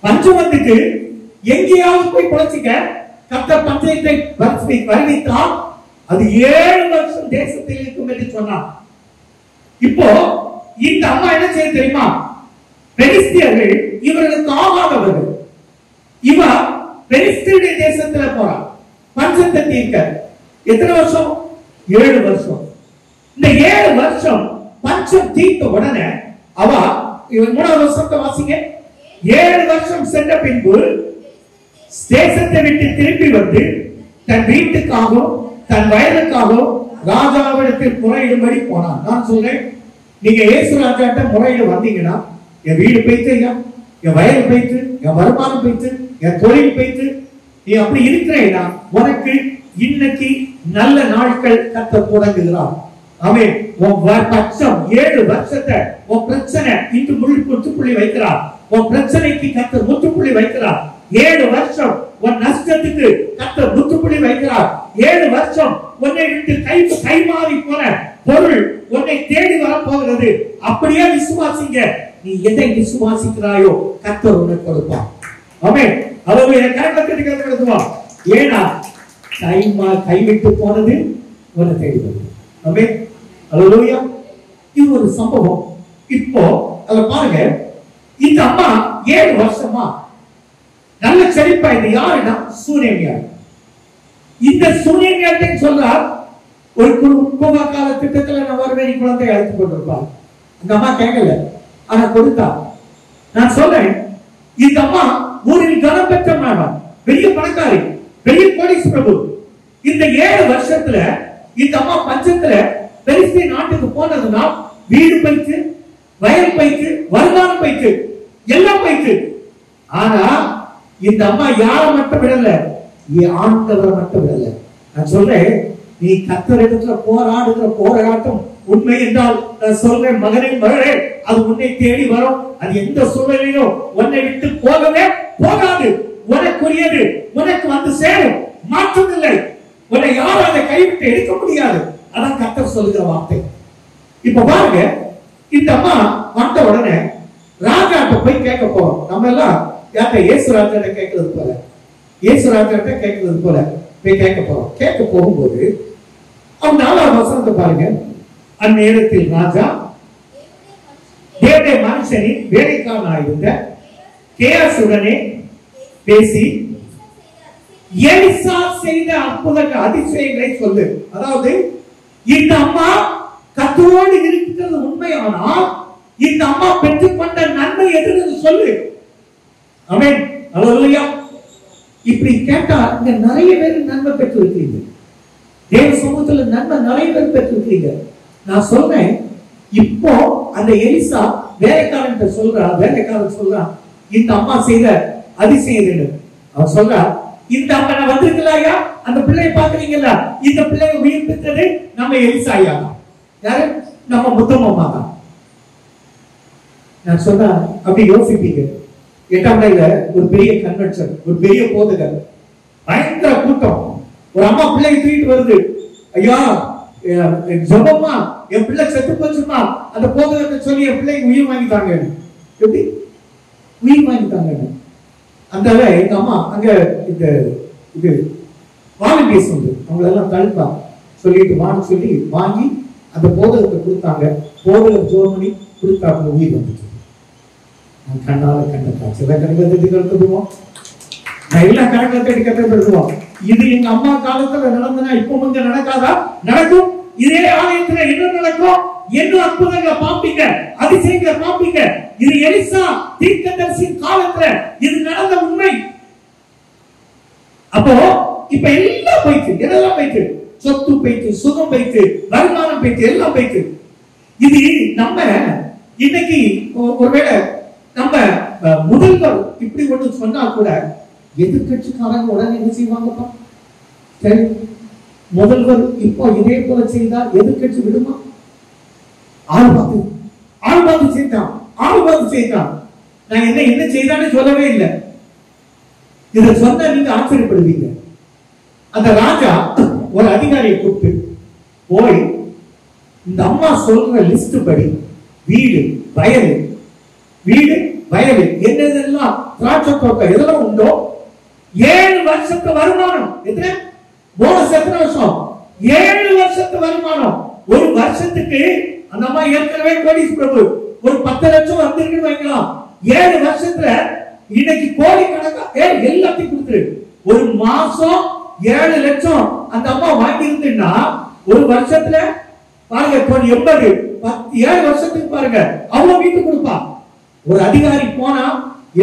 பஞ்சம் வந்துட்டு எங்கேயாவது போய் புலச்சிக்க. கர்த்தர் பஞ்சத்தை வருவித்தால் அது 7 வருஷம் தேசத்தில் இருக்கும் என்று சொன்னார். இப்போ இந்த அம்மா என்ன செய்ய தெரியுமா? பெலிஸ்தியர்கள் இவர்களுக்கு ஆகாதவர்கள். இவ பெலிஸ்தியருடைய தேசத்துல போறா பஞ்சத்தை தீர்க்க. எத்தனை வருஷம்? 7 வருஷம். இந்த 7 வருஷம் பஞ்சம் தீர்த்த உடனே அவ 3ஆம் வருஷத்தை வாசிங்க. 7 வருஷம் சென்ற பின்பு தேசத்தை விட்டு திரும்பி வந்து தன் வீட்டுக்காகவும் தன் வயலுக்காகவும் ராஜாவிடத்தில் முறையிடும்படி போனான். நான் சொல்றேன், நீங்க இயேசு ராஜாட்ட முறையிட வந்தீங்கன்னா என் வீடு போயிட்டு, என் வயல் போயிட்டு, என் வருமானம் போயிட்டு, என் தொழில் போயிட்டு, நீ அப்படி இருக்கிறேன்னா உனக்கு இன்னைக்கு நல்ல நாட்கள் கத்த தொடங்குகிறார். ஆமென். உன் பட்சம் 7 வருஷத்தை உன் பிரச்சனை இன்று முற்றுப்புள்ளி வைக்கிறார். உன் பிரச்சனைக்கு கத்த முற்றுப்புள்ளி வைக்கிறார். 7 வருஷம் உன் நஷ்டத்துக்கு கத்த முற்றுப்புள்ளி வைக்கிறார். 7 வருஷம் உன்னை விட்டு கை மாறி போன பொருள் உன்னை தேடி வர போகிறது. அப்படியே விசுவாசிங்க. நீ எதை விசுவாசிக்கிறாயோ கர்த்தர் உனக்கு கொடுப்பார். ஆமென். அவருடைய கரங்களை கட்டுவா. ஏனா கைவிட்டு போனது உன்னை தேடி வருது. ஆமென். அல்லேலூயா. இது ஒரு சம்பவம். இப்போ அத பாருங்க. இந்த அம்மா 7 வருஷமா நல்ல செழிப்பா இது யாருன்னா சூனேமியார். இந்த சூனேமியார்ட்ட சொல்றார், ஒரு குடும்ப கால திட்டத்துல நான் வருவேன், குழந்தை அழைத்து கொண்டிருப்பார். அந்த அம்மா கேட்கல, ஆனா கொடுத்தா. நான் சொல்றேன், இந்த அம்மா ஊரில் கனம் பெற்ற மாணவன், பெரிய பணக்காரி, பெரிய போலீஸ் பிரபு. இந்த 7 வருஷத்துல இந்த அம்மா பஞ்சத்துல பெலிஸ்தீ நாட்டுக்கு போனதுன்னா வீடு போயிட்டு, வயல் போயிட்டு, வருமானம் போயிட்டு, எல்லாம் போயிட்டு. ஆனா இந்த அம்மா யார மட்டும் விடல, ஆண்டவரை மட்டும் விடல. நான் சொல்றேன், நீ கர்த்தரிடத்துல போராடுகிற போராட்டம் உண்மை என்றால் நான் சொல்றேன், மகனே மகளே, அது உன்னை தேடி வரும். அது எந்த சூழ்நிலையிலும் உன்னை விட்டு போகவே போகாது. உனக்குரியது உனக்கு வந்து சேரும். மாற்றம் இல்லை. உன்னை யாரும் அதை கைவிட்டு எடுக்க முடியாது. அதான் கர்த்தர் சொல்லுகிற வார்த்தை. இப்ப பாருங்க, இந்த அம்மா வந்த உடனே ராஜாட்ட போய் கேட்க போறோம். நம்ம எல்லாம் யார்ட்ட? இயேசு ராஜாட்ட கேட்கறது போல, இயேசு ராஜாட்ட கேட்கறது போல போய் கேட்க போறோம். கேட்க போகும்போது அவன் 4ஆம் வசனத்தை பாருங்க. அந்நேரத்தில் ராஜா தேவனுடைய மனுஷனின் வேலைக்காரனாயிருந்த கேயாசுடனே பேசி எலிசா செய்த அற்புத அதிசயங்களை சொல்லு. அதாவது இந்த அம்மா கர்த்தரோடு இருக்கிறது உண்மையானால் இந்த அம்மா பெற்றுக்கொண்ட நன்மை எதுன்னு சொல்லு. ஆமென். அல்லேலூயா. இப்படி கேட்டா இங்க நிறைய பேர் நன்மை பெற்றிருக்கீங்க. தேவ சமூகத்துல நன்மை நிறைய பேர் பெற்றிருக்கீங்க. நான் சொல்றேன், இப்போ அந்த எலிசா வேலைக்காரன் சொல்றா, இந்த அம்மா செய்த அதிசயம். அவன் சொல்றா, இந்த அம்மா நான் வந்திருக்கலையா, அந்த பிள்ளையை பாக்குறீங்களா, இந்த பிள்ளையை உயிர்ப்பித்தது நம்ம எலிசா ஐயா தான். யாரு? நம்ம முத்தம்மா தான். நான் சொன்னா அப்படி யோசிப்பீங்க. 8ஆம் நாள்ல ஒரு பெரிய கன்வென்ஷன், ஒரு பெரிய போதகர், பயங்கர கூட்டம். ஒரு அம்மா பிள்ளையை தூக்கிட்டு வருது. ஐயா ஜபமா என் பிள்ளை செத்து போச்சுமா அந்த போதகத்தை சொல்லி என் பிள்ளைக்கு உயிர் வாங்கிட்டாங்க. எப்படி உயிர் வாங்கிட்டாங்க? அந்த எங்க அம்மா அங்க இந்த இது வாலண்டியர்ஸ் வந்து அவங்களெல்லாம் தடுப்பா சொல்லிட்டு வான்னு சொல்லி வாங்கி அந்த போதகத்தை கொடுத்தாங்க. போதகம் ஜோமணி கொடுத்தாங்க, உயிர் வந்துச்சு. நான் கண்ணால கண்ட காட்சி கணக்கத்தை கற்றுக்குவோம், நான் எல்லா கணக்கத்தை கற்றுப்படுத்துவோம். இது எங்க அம்மா காலத்துல நடந்தனா இப்ப வந்து நடக்காதா? நடக்கும். இதே ஆலயத்துல என்ன நடக்கும்? என்ன அற்புதங்களை பாப்பீங்க, அதிசயங்களை பாப்பீங்க. இது எலிசா தீர்க்கதரிசியின் காலத்துல இது நடந்த உண்மை. அப்போ இப்ப எல்லாம் போயிட்டு, எதெல்லாம் போயிட்டு? சொத்து போயிட்டு, சுகம் போயிட்டு, வருமானம் போயிட்டு, எல்லாம் போயிட்டு. இது நம்ம இன்னைக்கு ஒருவேளை நம்ம முதல்வர் இப்படி ஒன்று சொன்னா கூட எதிர்கட்சிக்காரங்க உடனே என்ன செய்வாங்கப்பா? சரி, முதல்வர் இப்போ இதே போல செய்தா எதிர்கட்சி விடுமா? ஆழ்வாது செய்தான். நான் என்ன செய்தான்னு சொல்லவே இல்லை. இதை சொன்னா நீங்க ஆச்சரியப்படுவீங்க. அந்த ராஜா ஒரு அதிகாரியை கூப்பிட்டு போய் இந்த அம்மா சொல்ற லிஸ்ட் படி வீடு வயல் என்னதெல்லாம் திராட்சை தோட்டம் எதெல்லாம் உண்டோ 7 வருஷத்து வருமானம். எத்தனை போனஸ்? எத்தனை வருஷம்? 7 வருஷத்து வருமானம். ஒரு வருஷத்துக்கு அந்த அம்மா ஏற்கனவே கோடீஸ் பிரபு ஒரு 10 லட்சம் வந்திருக்குன்னு வைக்கலாம். 7 வருஷத்துல இன்னைக்கு கோடி கணக்கா எல்லாத்தையும் கொடுத்துரு. ஒரு மாசம் 7 லட்சம் அந்த அம்மா வாங்கி இருந்துன்னா ஒரு வருஷத்துல பாருங்க 80 7 வருஷத்துக்கு பாருங்க அவ்வளவு வீட்டு கொடுப்பா. ஒரு அதிகாரி போனா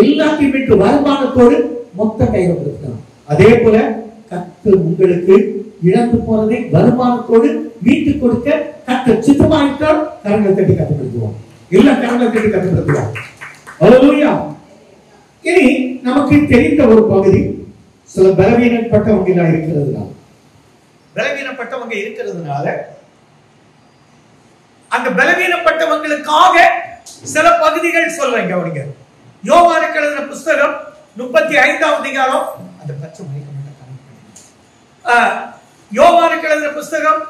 எல்லாத்தையும் விட்டு வருமானத்தோடு மொத்த கையில கொடுத்தான். அதே போல கர்த்தர் உங்களுக்கு இழந்து போனதை வருமானத்தோடு வீட்டு கொடுக்க கர்த்தர் சித்தமாயிட்டால் கரங்களை தட்டி கட்டுப்படுத்துவோம். எல்லாம் கரங்களை தட்டி கட்டுப்படுத்துவோம். ஹல்லேலூயா. இனி நமக்கு தெரிந்த ஒரு பகுதி, சில பலவீனப்பட்டவங்க இருக்கிறதுனால அந்த பலவீனப்பட்டவங்களுக்காக சில பகுதிகள் சொல்றேன், கவனிங்க. யோவானுக்கு எழுதின புத்தகம் 35ஆம் அதிகாரம், அந்த பச்சை யோவானுக்கு எழுதின புத்தகம்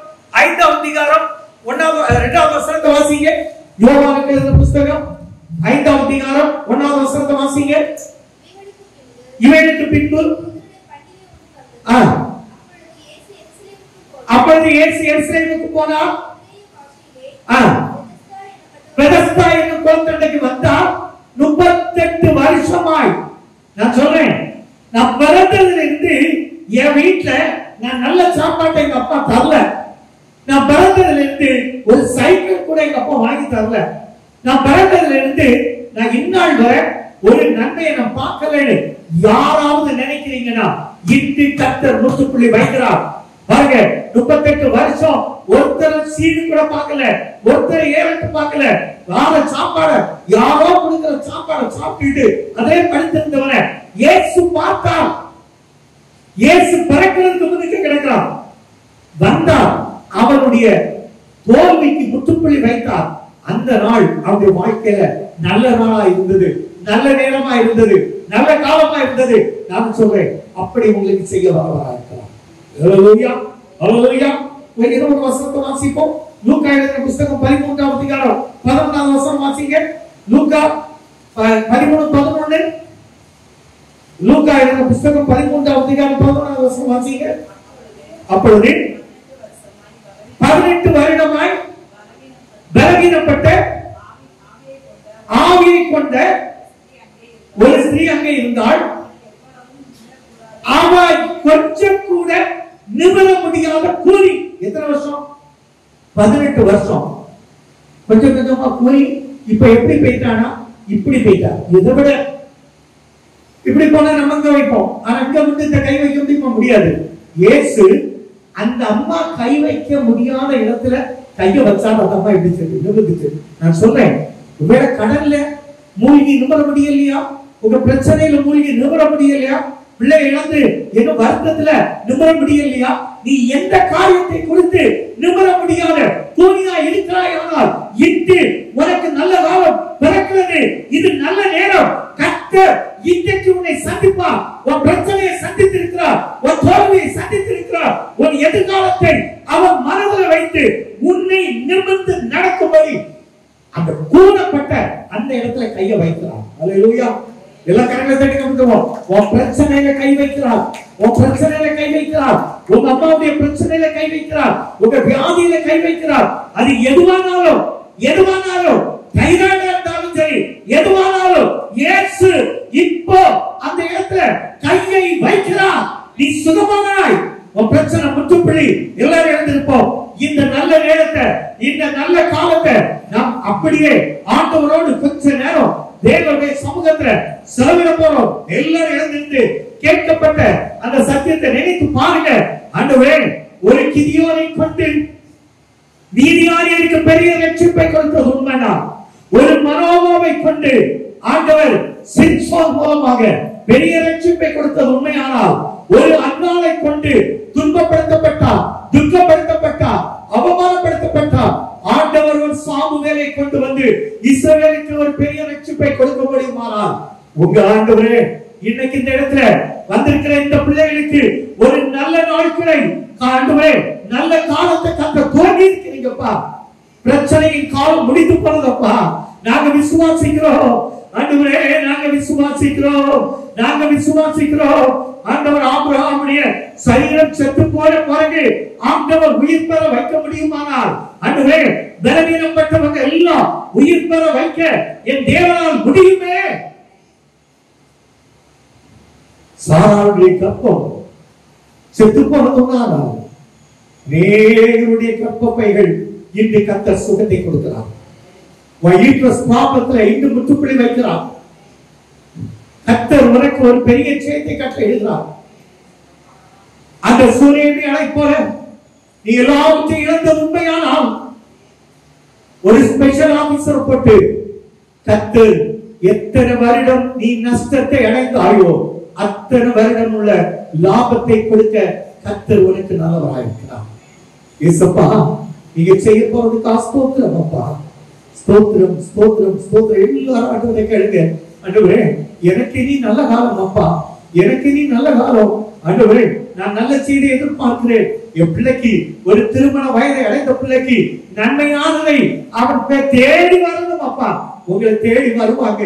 5ஆம் அதிகாரம் 1-2 வசனத்தை வாசிங்க. யோவானுக்கு எழுதின புத்தகம் 5ஆம் அதிகாரம் 1 வசனத்தை வாசிங்க. இவைகளுக்கு பின்பு அப்பொழுது இயேசு எருசலேமுக்கு போனார். பெதஸ்தா என்னும் குளத்தண்டைக்கு வந்தார். 38 வருஷமாய் நான் சொல்றேன், நான் பிறந்ததுல இருந்து என் வீட்டுல நான் நல்ல சாப்பாட்டை எங்க அப்பா தரல. நான் பிறந்ததுல இருந்து ஒரு சைக்கிள் கூட எங்க அப்பா வாங்கி தரல. நான் பிறந்ததுல இருந்து நான் இந்நாள் வரை ஒரு நன்மையை நான் பார்க்கலன்னு யாராவது நினைக்கிறீங்கன்னா இன்று கர்த்தர் முற்றுப்புள்ளி வைக்கிறார். பாருங்க, 38 வருஷம் ஒருத்தர் சீடு கூட பார்க்கல, ஒருத்தர் ஏறட்டு பார்க்கல. சாப்பாடு யாரோ கொடுக்கிற சாப்பாடு சாப்பிட்டு அதே படுத்திருந்தவனை இயேசு பார்த்தார். இயேசு பிறக்கிறதுக்கு முன்னுக்கு கிடக்கிறான். வந்தார், அவனுடைய தோல்விக்கு முற்றுப்புள்ளி வைத்தார். அந்த நாள் அவருடைய வாழ்க்கையில நல்ல நாளா இருந்தது, நல்ல நேரமா இருந்தது, நல்ல காலமா இருந்தது. நான் சொல்றேன், அப்படி உங்களுக்கு செய்ய வரவரா இருக்கலாம். ஹல்லேலூயா, ஹல்லேலூயா. இன்னொரு வசனத்தை வாசிப்போம். லூக்கா எழுதின புத்தகம் 13ஆம் அதிகாரம் 11ஆம் வசனம் வாசிங்க. லூக்கா 13:11. லூக்கா எழுதின புத்தகம் 13ஆம் அதிகாரம் 11ஆம் வசனம் வாசிங்க. அப்பொழுது 18 வருடமாய் பலவீனப்பட்ட ஆவியை கொண்ட ஒரு ஸ்திரீ அங்கே இருந்தாள். அவள் கொஞ்சம் கூட நிமிர முடியாத கூலி. எத்தனை வருஷம்? 18 வருஷம். கொஞ்சம் கொஞ்சமா கூலி. இப்ப எப்படி போயிட்டானா இப்படி போயிட்டா. இதை விட இப்படி போனா நம்ம அங்க வைப்போம், ஆனா அங்க வந்து இந்த கை வைக்க முடியாது. இயேசு அந்த அம்மா கை வைக்க முடியாத இடத்துல கைய வச்சா அந்த அம்மா எப்படி நிமிர்ந்துச்சு. நான் சொல்றேன், வேற கடல்ல மூழ்கி நிமிர முடியலையா? உங்க பிரச்சனையில மூழ்கி நிமிர முடியலையா? பிள்ளை இழந்து என்ன வருத்தத்துல நிமிர முடியலையா? நீ எந்த காரியத்தை குறித்து நிமிர முடியாத தூணியா இருக்கிறாய். ஆனால் இன்று உனக்கு நல்ல காலம் பிறக்கிறது. இது நல்ல நேரம். கர்த்தர் இன்றைக்கு உன்னை சந்திப்பார். உன் பிரச்சனையை சந்தித்திருக்கிறார், உன் தோல்வியை சந்தித்திருக்கிறார். உன் எதிர்காலத்தை அவன் மனதில் வைத்து அந்த கூடப்பட்ட அந்த இடத்துல கையை வைக்கிறார். அல்லேலூயா. எல்லா கரங்களை தட்டி கொடுத்துவோம். உன் பிரச்சனையில கை வைக்கிறார், உன் பிரச்சனையில கை வைக்கிறார், உங்க அம்மாவுடைய பிரச்சனையில கை வைக்கிறார், உங்க வியாதியில கை வைக்கிறார். அது எதுவானாலும் எதுவானாலும் தைராய்டா இருந்தாலும் சரி, எதுவானாலும் இயேசு இப்போ அந்த இடத்துல கையை வைக்கிறார். நீ சுகமானாய். உன் பிரச்சனை முற்றுப்புள்ளி. எல்லாரும் எழுந்திருப்போம். இந்த நல்ல நேரத்தை, இந்த நல்ல காலத்தை நாம் அப்படியே ஆண்டவரோடு கொஞ்ச நேரம் தேவனுடைய சமூகத்துல செலவிட போறோம். எல்லாரும் எழுந்திருந்து கேட்கப்பட்ட அந்த சத்தியத்தை நினைத்து பாருங்க. ஆண்டவரே, ஒரு கிதியோனை கொண்டு மீதியானியருக்கு பெரிய ரட்சிப்பை கொடுத்தது உண்மைதான். ஒரு மனோவாவை கொண்டு ஆண்டவர் சிம்சோன் மூலமாக பெரிய ரட்சிப்பை கொடுத்தது உண்மையானால், ஒரு அன்னாளை கொண்டு துன்பப்படுத்தப்பட்டார், துக்கப்படுத்தப்பட்டார், அவமானப்படுத்தப்பட்டார். ஆண்டவர் ஒரு சாமுவேலை கொண்டு வந்து இஸ்ரவேலுக்கு ஒரு பெரிய ரட்சிப்பை கொடுக்க முடியுமானால், உங்க ஆண்டவரே இன்னைக்கு இந்த இடத்துல வந்திருக்கிற இந்த பிள்ளைகளுக்கு ஒரு நல்ல நாட்களை ஆண்டவரே, நல்ல காலத்தை கத்த தோண்டி இருக்கிறீங்கப்பா. பிரச்சனையின் காலம் முடிந்து போனதப்பா. நாங்க விசுவாசிக்கிறோம் ஆண்டவரே, நாங்க விசுவாசிக்கிறோம், நாங்க விசுவாசிக்கிறோம். ஆண்டவர் ஆபிரகாமுடைய சரீரம் செத்து போன பிறகு ஆண்டவர் உயிர் பெற வைக்க முடியுமானால், ஆண்டவரே பலவீனப்பட்டவங்க எல்லாம் உயிர் பெற வைக்க என் தேவனால் முடியுமே. சாராளுடைய கற்பம் செத்து போனதுனால நேருடைய கற்பப்பைகள் இன்று கர்த்தர் சுகத்தை கொடுக்கிறார். வயிற்று பாபத்துல இன்று முற்றுப்புள்ளி வைக்கிறார். கர்த்தர் உனக்கு ஒரு பெரிய செய்தியை கட்டளையிடுகிறார். அந்த சூரியனை அழைப்போல நீ எல்லாவற்றையும் இழந்தது உண்மையானால், ஒரு ஸ்பெஷல் ஆபீசர் போட்டு கர்த்தர் எத்தனை வருடம் நீ நஷ்டத்தை அடைந்தாயோ அத்தனை வருடம் உள்ள லாபத்தை கொடுக்க கர்த்தர் உனக்கு நல்லவராயிருக்கிறார். இயேசுப்பா, நீங்க செய்ய போறதுக்கு ஸ்தோத்திரம் அப்பா. ஸ்தோத்திரம், ஸ்தோத்திரம், ஸ்தோத்திரம். எல்லாரும் ஆண்டவரை கேளுங்க. ஆண்டவரே, எனக்கு நீ நல்ல காலம் அப்பா, எனக்கு நீ நல்ல காலம். ஆண்டவரே, நான் நல்ல செய்தியை எதிர்பார்க்கிறேன். என் பிள்ளைக்கு, ஒரு திருமண வயதை அடைந்த பிள்ளைக்கு நன்மையானதை அவன் தேடி வரணும் அப்பா. உங்களை தேடி வருவாங்க,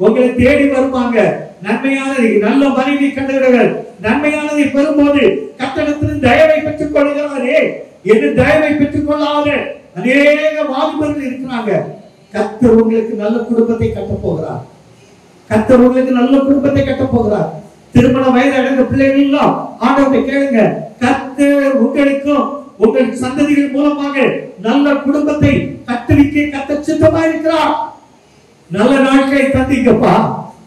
உங்களை தேடி வருவாங்க. நன்மையானதை, நல்ல மனைவி கண்டுகிறவர்கள் நன்மையானதை பெறும்போது கர்த்தரிடத்தில் தயவை பெற்றுக் கொள்கிறாரே என்று தயவை பெற்றுக் கொள்ளாத அநேக வாலிபர்கள் இருக்கிறாங்க. கர்த்தர் உங்களுக்கு நல்ல குடும்பத்தை கட்ட போகிறார். கர்த்தர் உங்களுக்கு நல்ல குடும்பத்தை கட்ட போகிறார். திருமண வயது அடைந்த பிள்ளைகள் எல்லாம் ஆண்டவரை கேளுங்க. கர்த்தர் உங்களுக்கும் உங்கள் சந்ததிகள் மூலமாக நல்ல குடும்பத்தை கத்தரிக்க கத்த சித்தமா இருக்கிறார். நல்ல நாட்களை தந்தீங்கப்பா,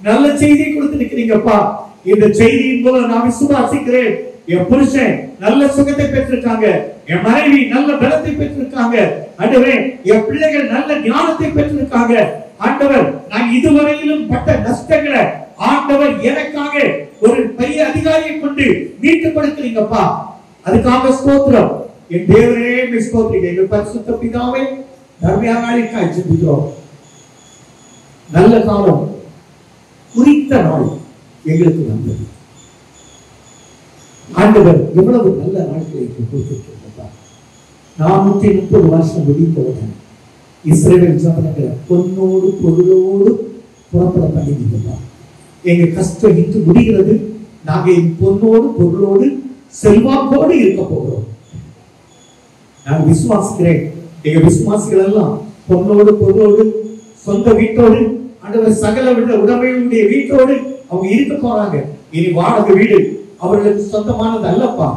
நல்ல செய்தியை கொடுத்து நிக்கிறீங்கப்பா. இந்த செய்தியின் மூலம் நான் விசுவாசிக்கிறேன். என் புருஷன் நல்ல சுகத்தை பெற்றிருக்காங்க, என் மனைவி நல்ல பலத்தை பெற்றிருக்காங்க, ஆண்டவரே என் பிள்ளைகள் நல்ல ஞானத்தை பெற்றிருக்காங்க. ஆண்டவர், நான் இதுவரையிலும் பட்ட நஷ்டங்களை ஆண்டவர் எனக்காக ஒரு பெரிய அதிகாரியை கொண்டு மீட்டு கொடுக்கிறீங்கப்பா. அதுக்காக ஸ்தோத்திரம். என் தேவரே ஸ்தோத்திரிங்க. எங்கள் பரிசுத்த பிதாவே, தர்மியான நாளிற்காய் ஜெபிக்கிறோம். நல்ல காலம், குறித்த நாள் எங்களுக்கு வந்தது. ஆண்டவர் எவ்வளவு நல்ல நாட்களை கொடுத்திருக்கிறார். 430 வருஷம் முடிந்தவுடன் இஸ்ரவேல் ஜனங்களை பொன்னோடு பொருளோடு புறப்பட பண்ணியிருந்தார். எங்க கஷ்டம் இன்று முடிகிறது. நாங்க பொன்னோடு பொருளோடு செல்வாக்கோடு இருக்க போகிறோம். நான் விசுவாசிக்கிறேன். எங்க விசுவாசிகள் எல்லாம் பொன்னோடு பொருளோடு சொந்த வீட்டோடு, ஆண்டவர் சகல உடமையுடைய வீட்டோடு அவங்க இருக்க போறாங்க. இனி வாடகை வீடு அவர்களுக்கு சொந்தமானது அல்லப்பா.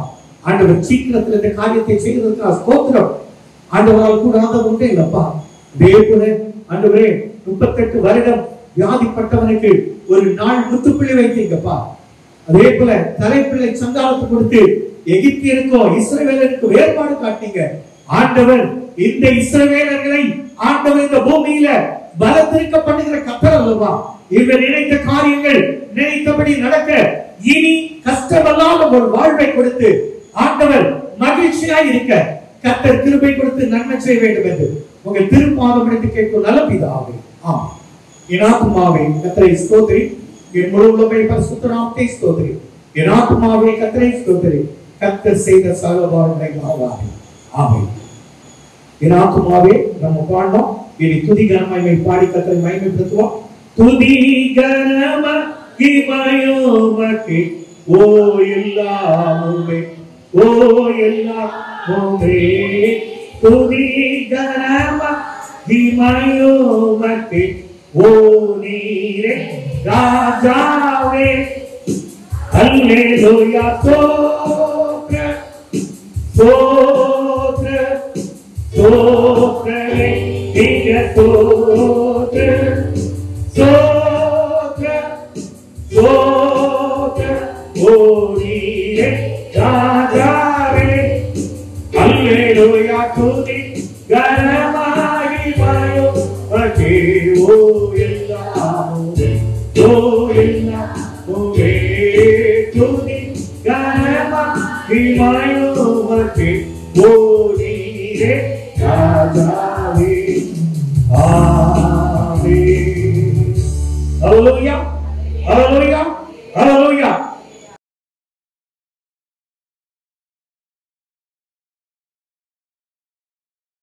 ஆண்டவர் சீக்கிரத்தில் இந்த காரியத்தை செய்வதற்கு ஸ்தோத்திரம். ஆண்டவரால் கூடாத ஒன்றே இல்லப்பா. அதே போல ஆண்டவரே, 38 வருடம் வியாதிப்பட்டவனுக்கு ஒரு நாள் முத்துப்பிள்ளை வைத்தீங்கப்பா. அதே போல தலைப்பிள்ளை சந்தானத்தை கொடுத்து எகிப்தியருக்கும் இஸ்ரவேலருக்கும் வேறுபாடு காட்டீங்க. ஆண்டவர் இந்த இஸ்ரவேலர்களை ஆண்டவர் இந்த பூமியில பலத்திருக்க பண்ணுகிற கர்த்தர் அல்லவா. இவர் நினைத்த காரியங்கள் நினைத்தபடி நடக்க இனி கஷ்டமல்லாத ஒரு வாழ்வை கொடுத்து ஆண்டவர் மகிழ்ச்சியாய் இருக்க கர்த்தர் கிருபை கொடுத்து நன்மை செய்ய வேண்டும் என்று உங்கள் திருப்பாதம் எடுத்து கேட்கும் நல்ல பிதாவே. ஆம், என் ஆத்துமாவே கர்த்தரை ஸ்தோத்திரி, என் முழு உள்ளமே பரிசுத்த நாமத்தை ஸ்தோத்திரி. என் ஆத்துமாவே கர்த்தரை ஸ்தோத்திரி, கர்த்தர் செய்த சகல உபகாரங்களை மறவாதே. ஆமென். என் ஆத்துமாவே நம்ம பாடணும். இனி துதி கனமாய் பாடி கர்த்தரை மகிமைப்படுத்துவோம். துதி கனமகிமையோமக்கே ஓ எல்லாமுமே ஓ எல்லாமுமே துதி கனமகிமையோமக்கே ஓ நீரே ராஜாவே அல்லேலூயா ஸ்தோத்திர ஸ்தோத்திர ஸ்தோத்திரமே நீங்க ஸ்தோத்திர ஸ்தோத்திர ஸ்தோத்திர ஓ நீரே ராஜாவே அல்லேலூயா துதி கனமகிமையோமக்கே ஓ எல்லாமுமே ஓ எல்லாமுமே துதி கனமகிமையோமக்கே ஓ நீரே ராஜாவே. ஆமென். ஹல்லேலூயா ஹல்லேலூயா ஹல்லேலூயா.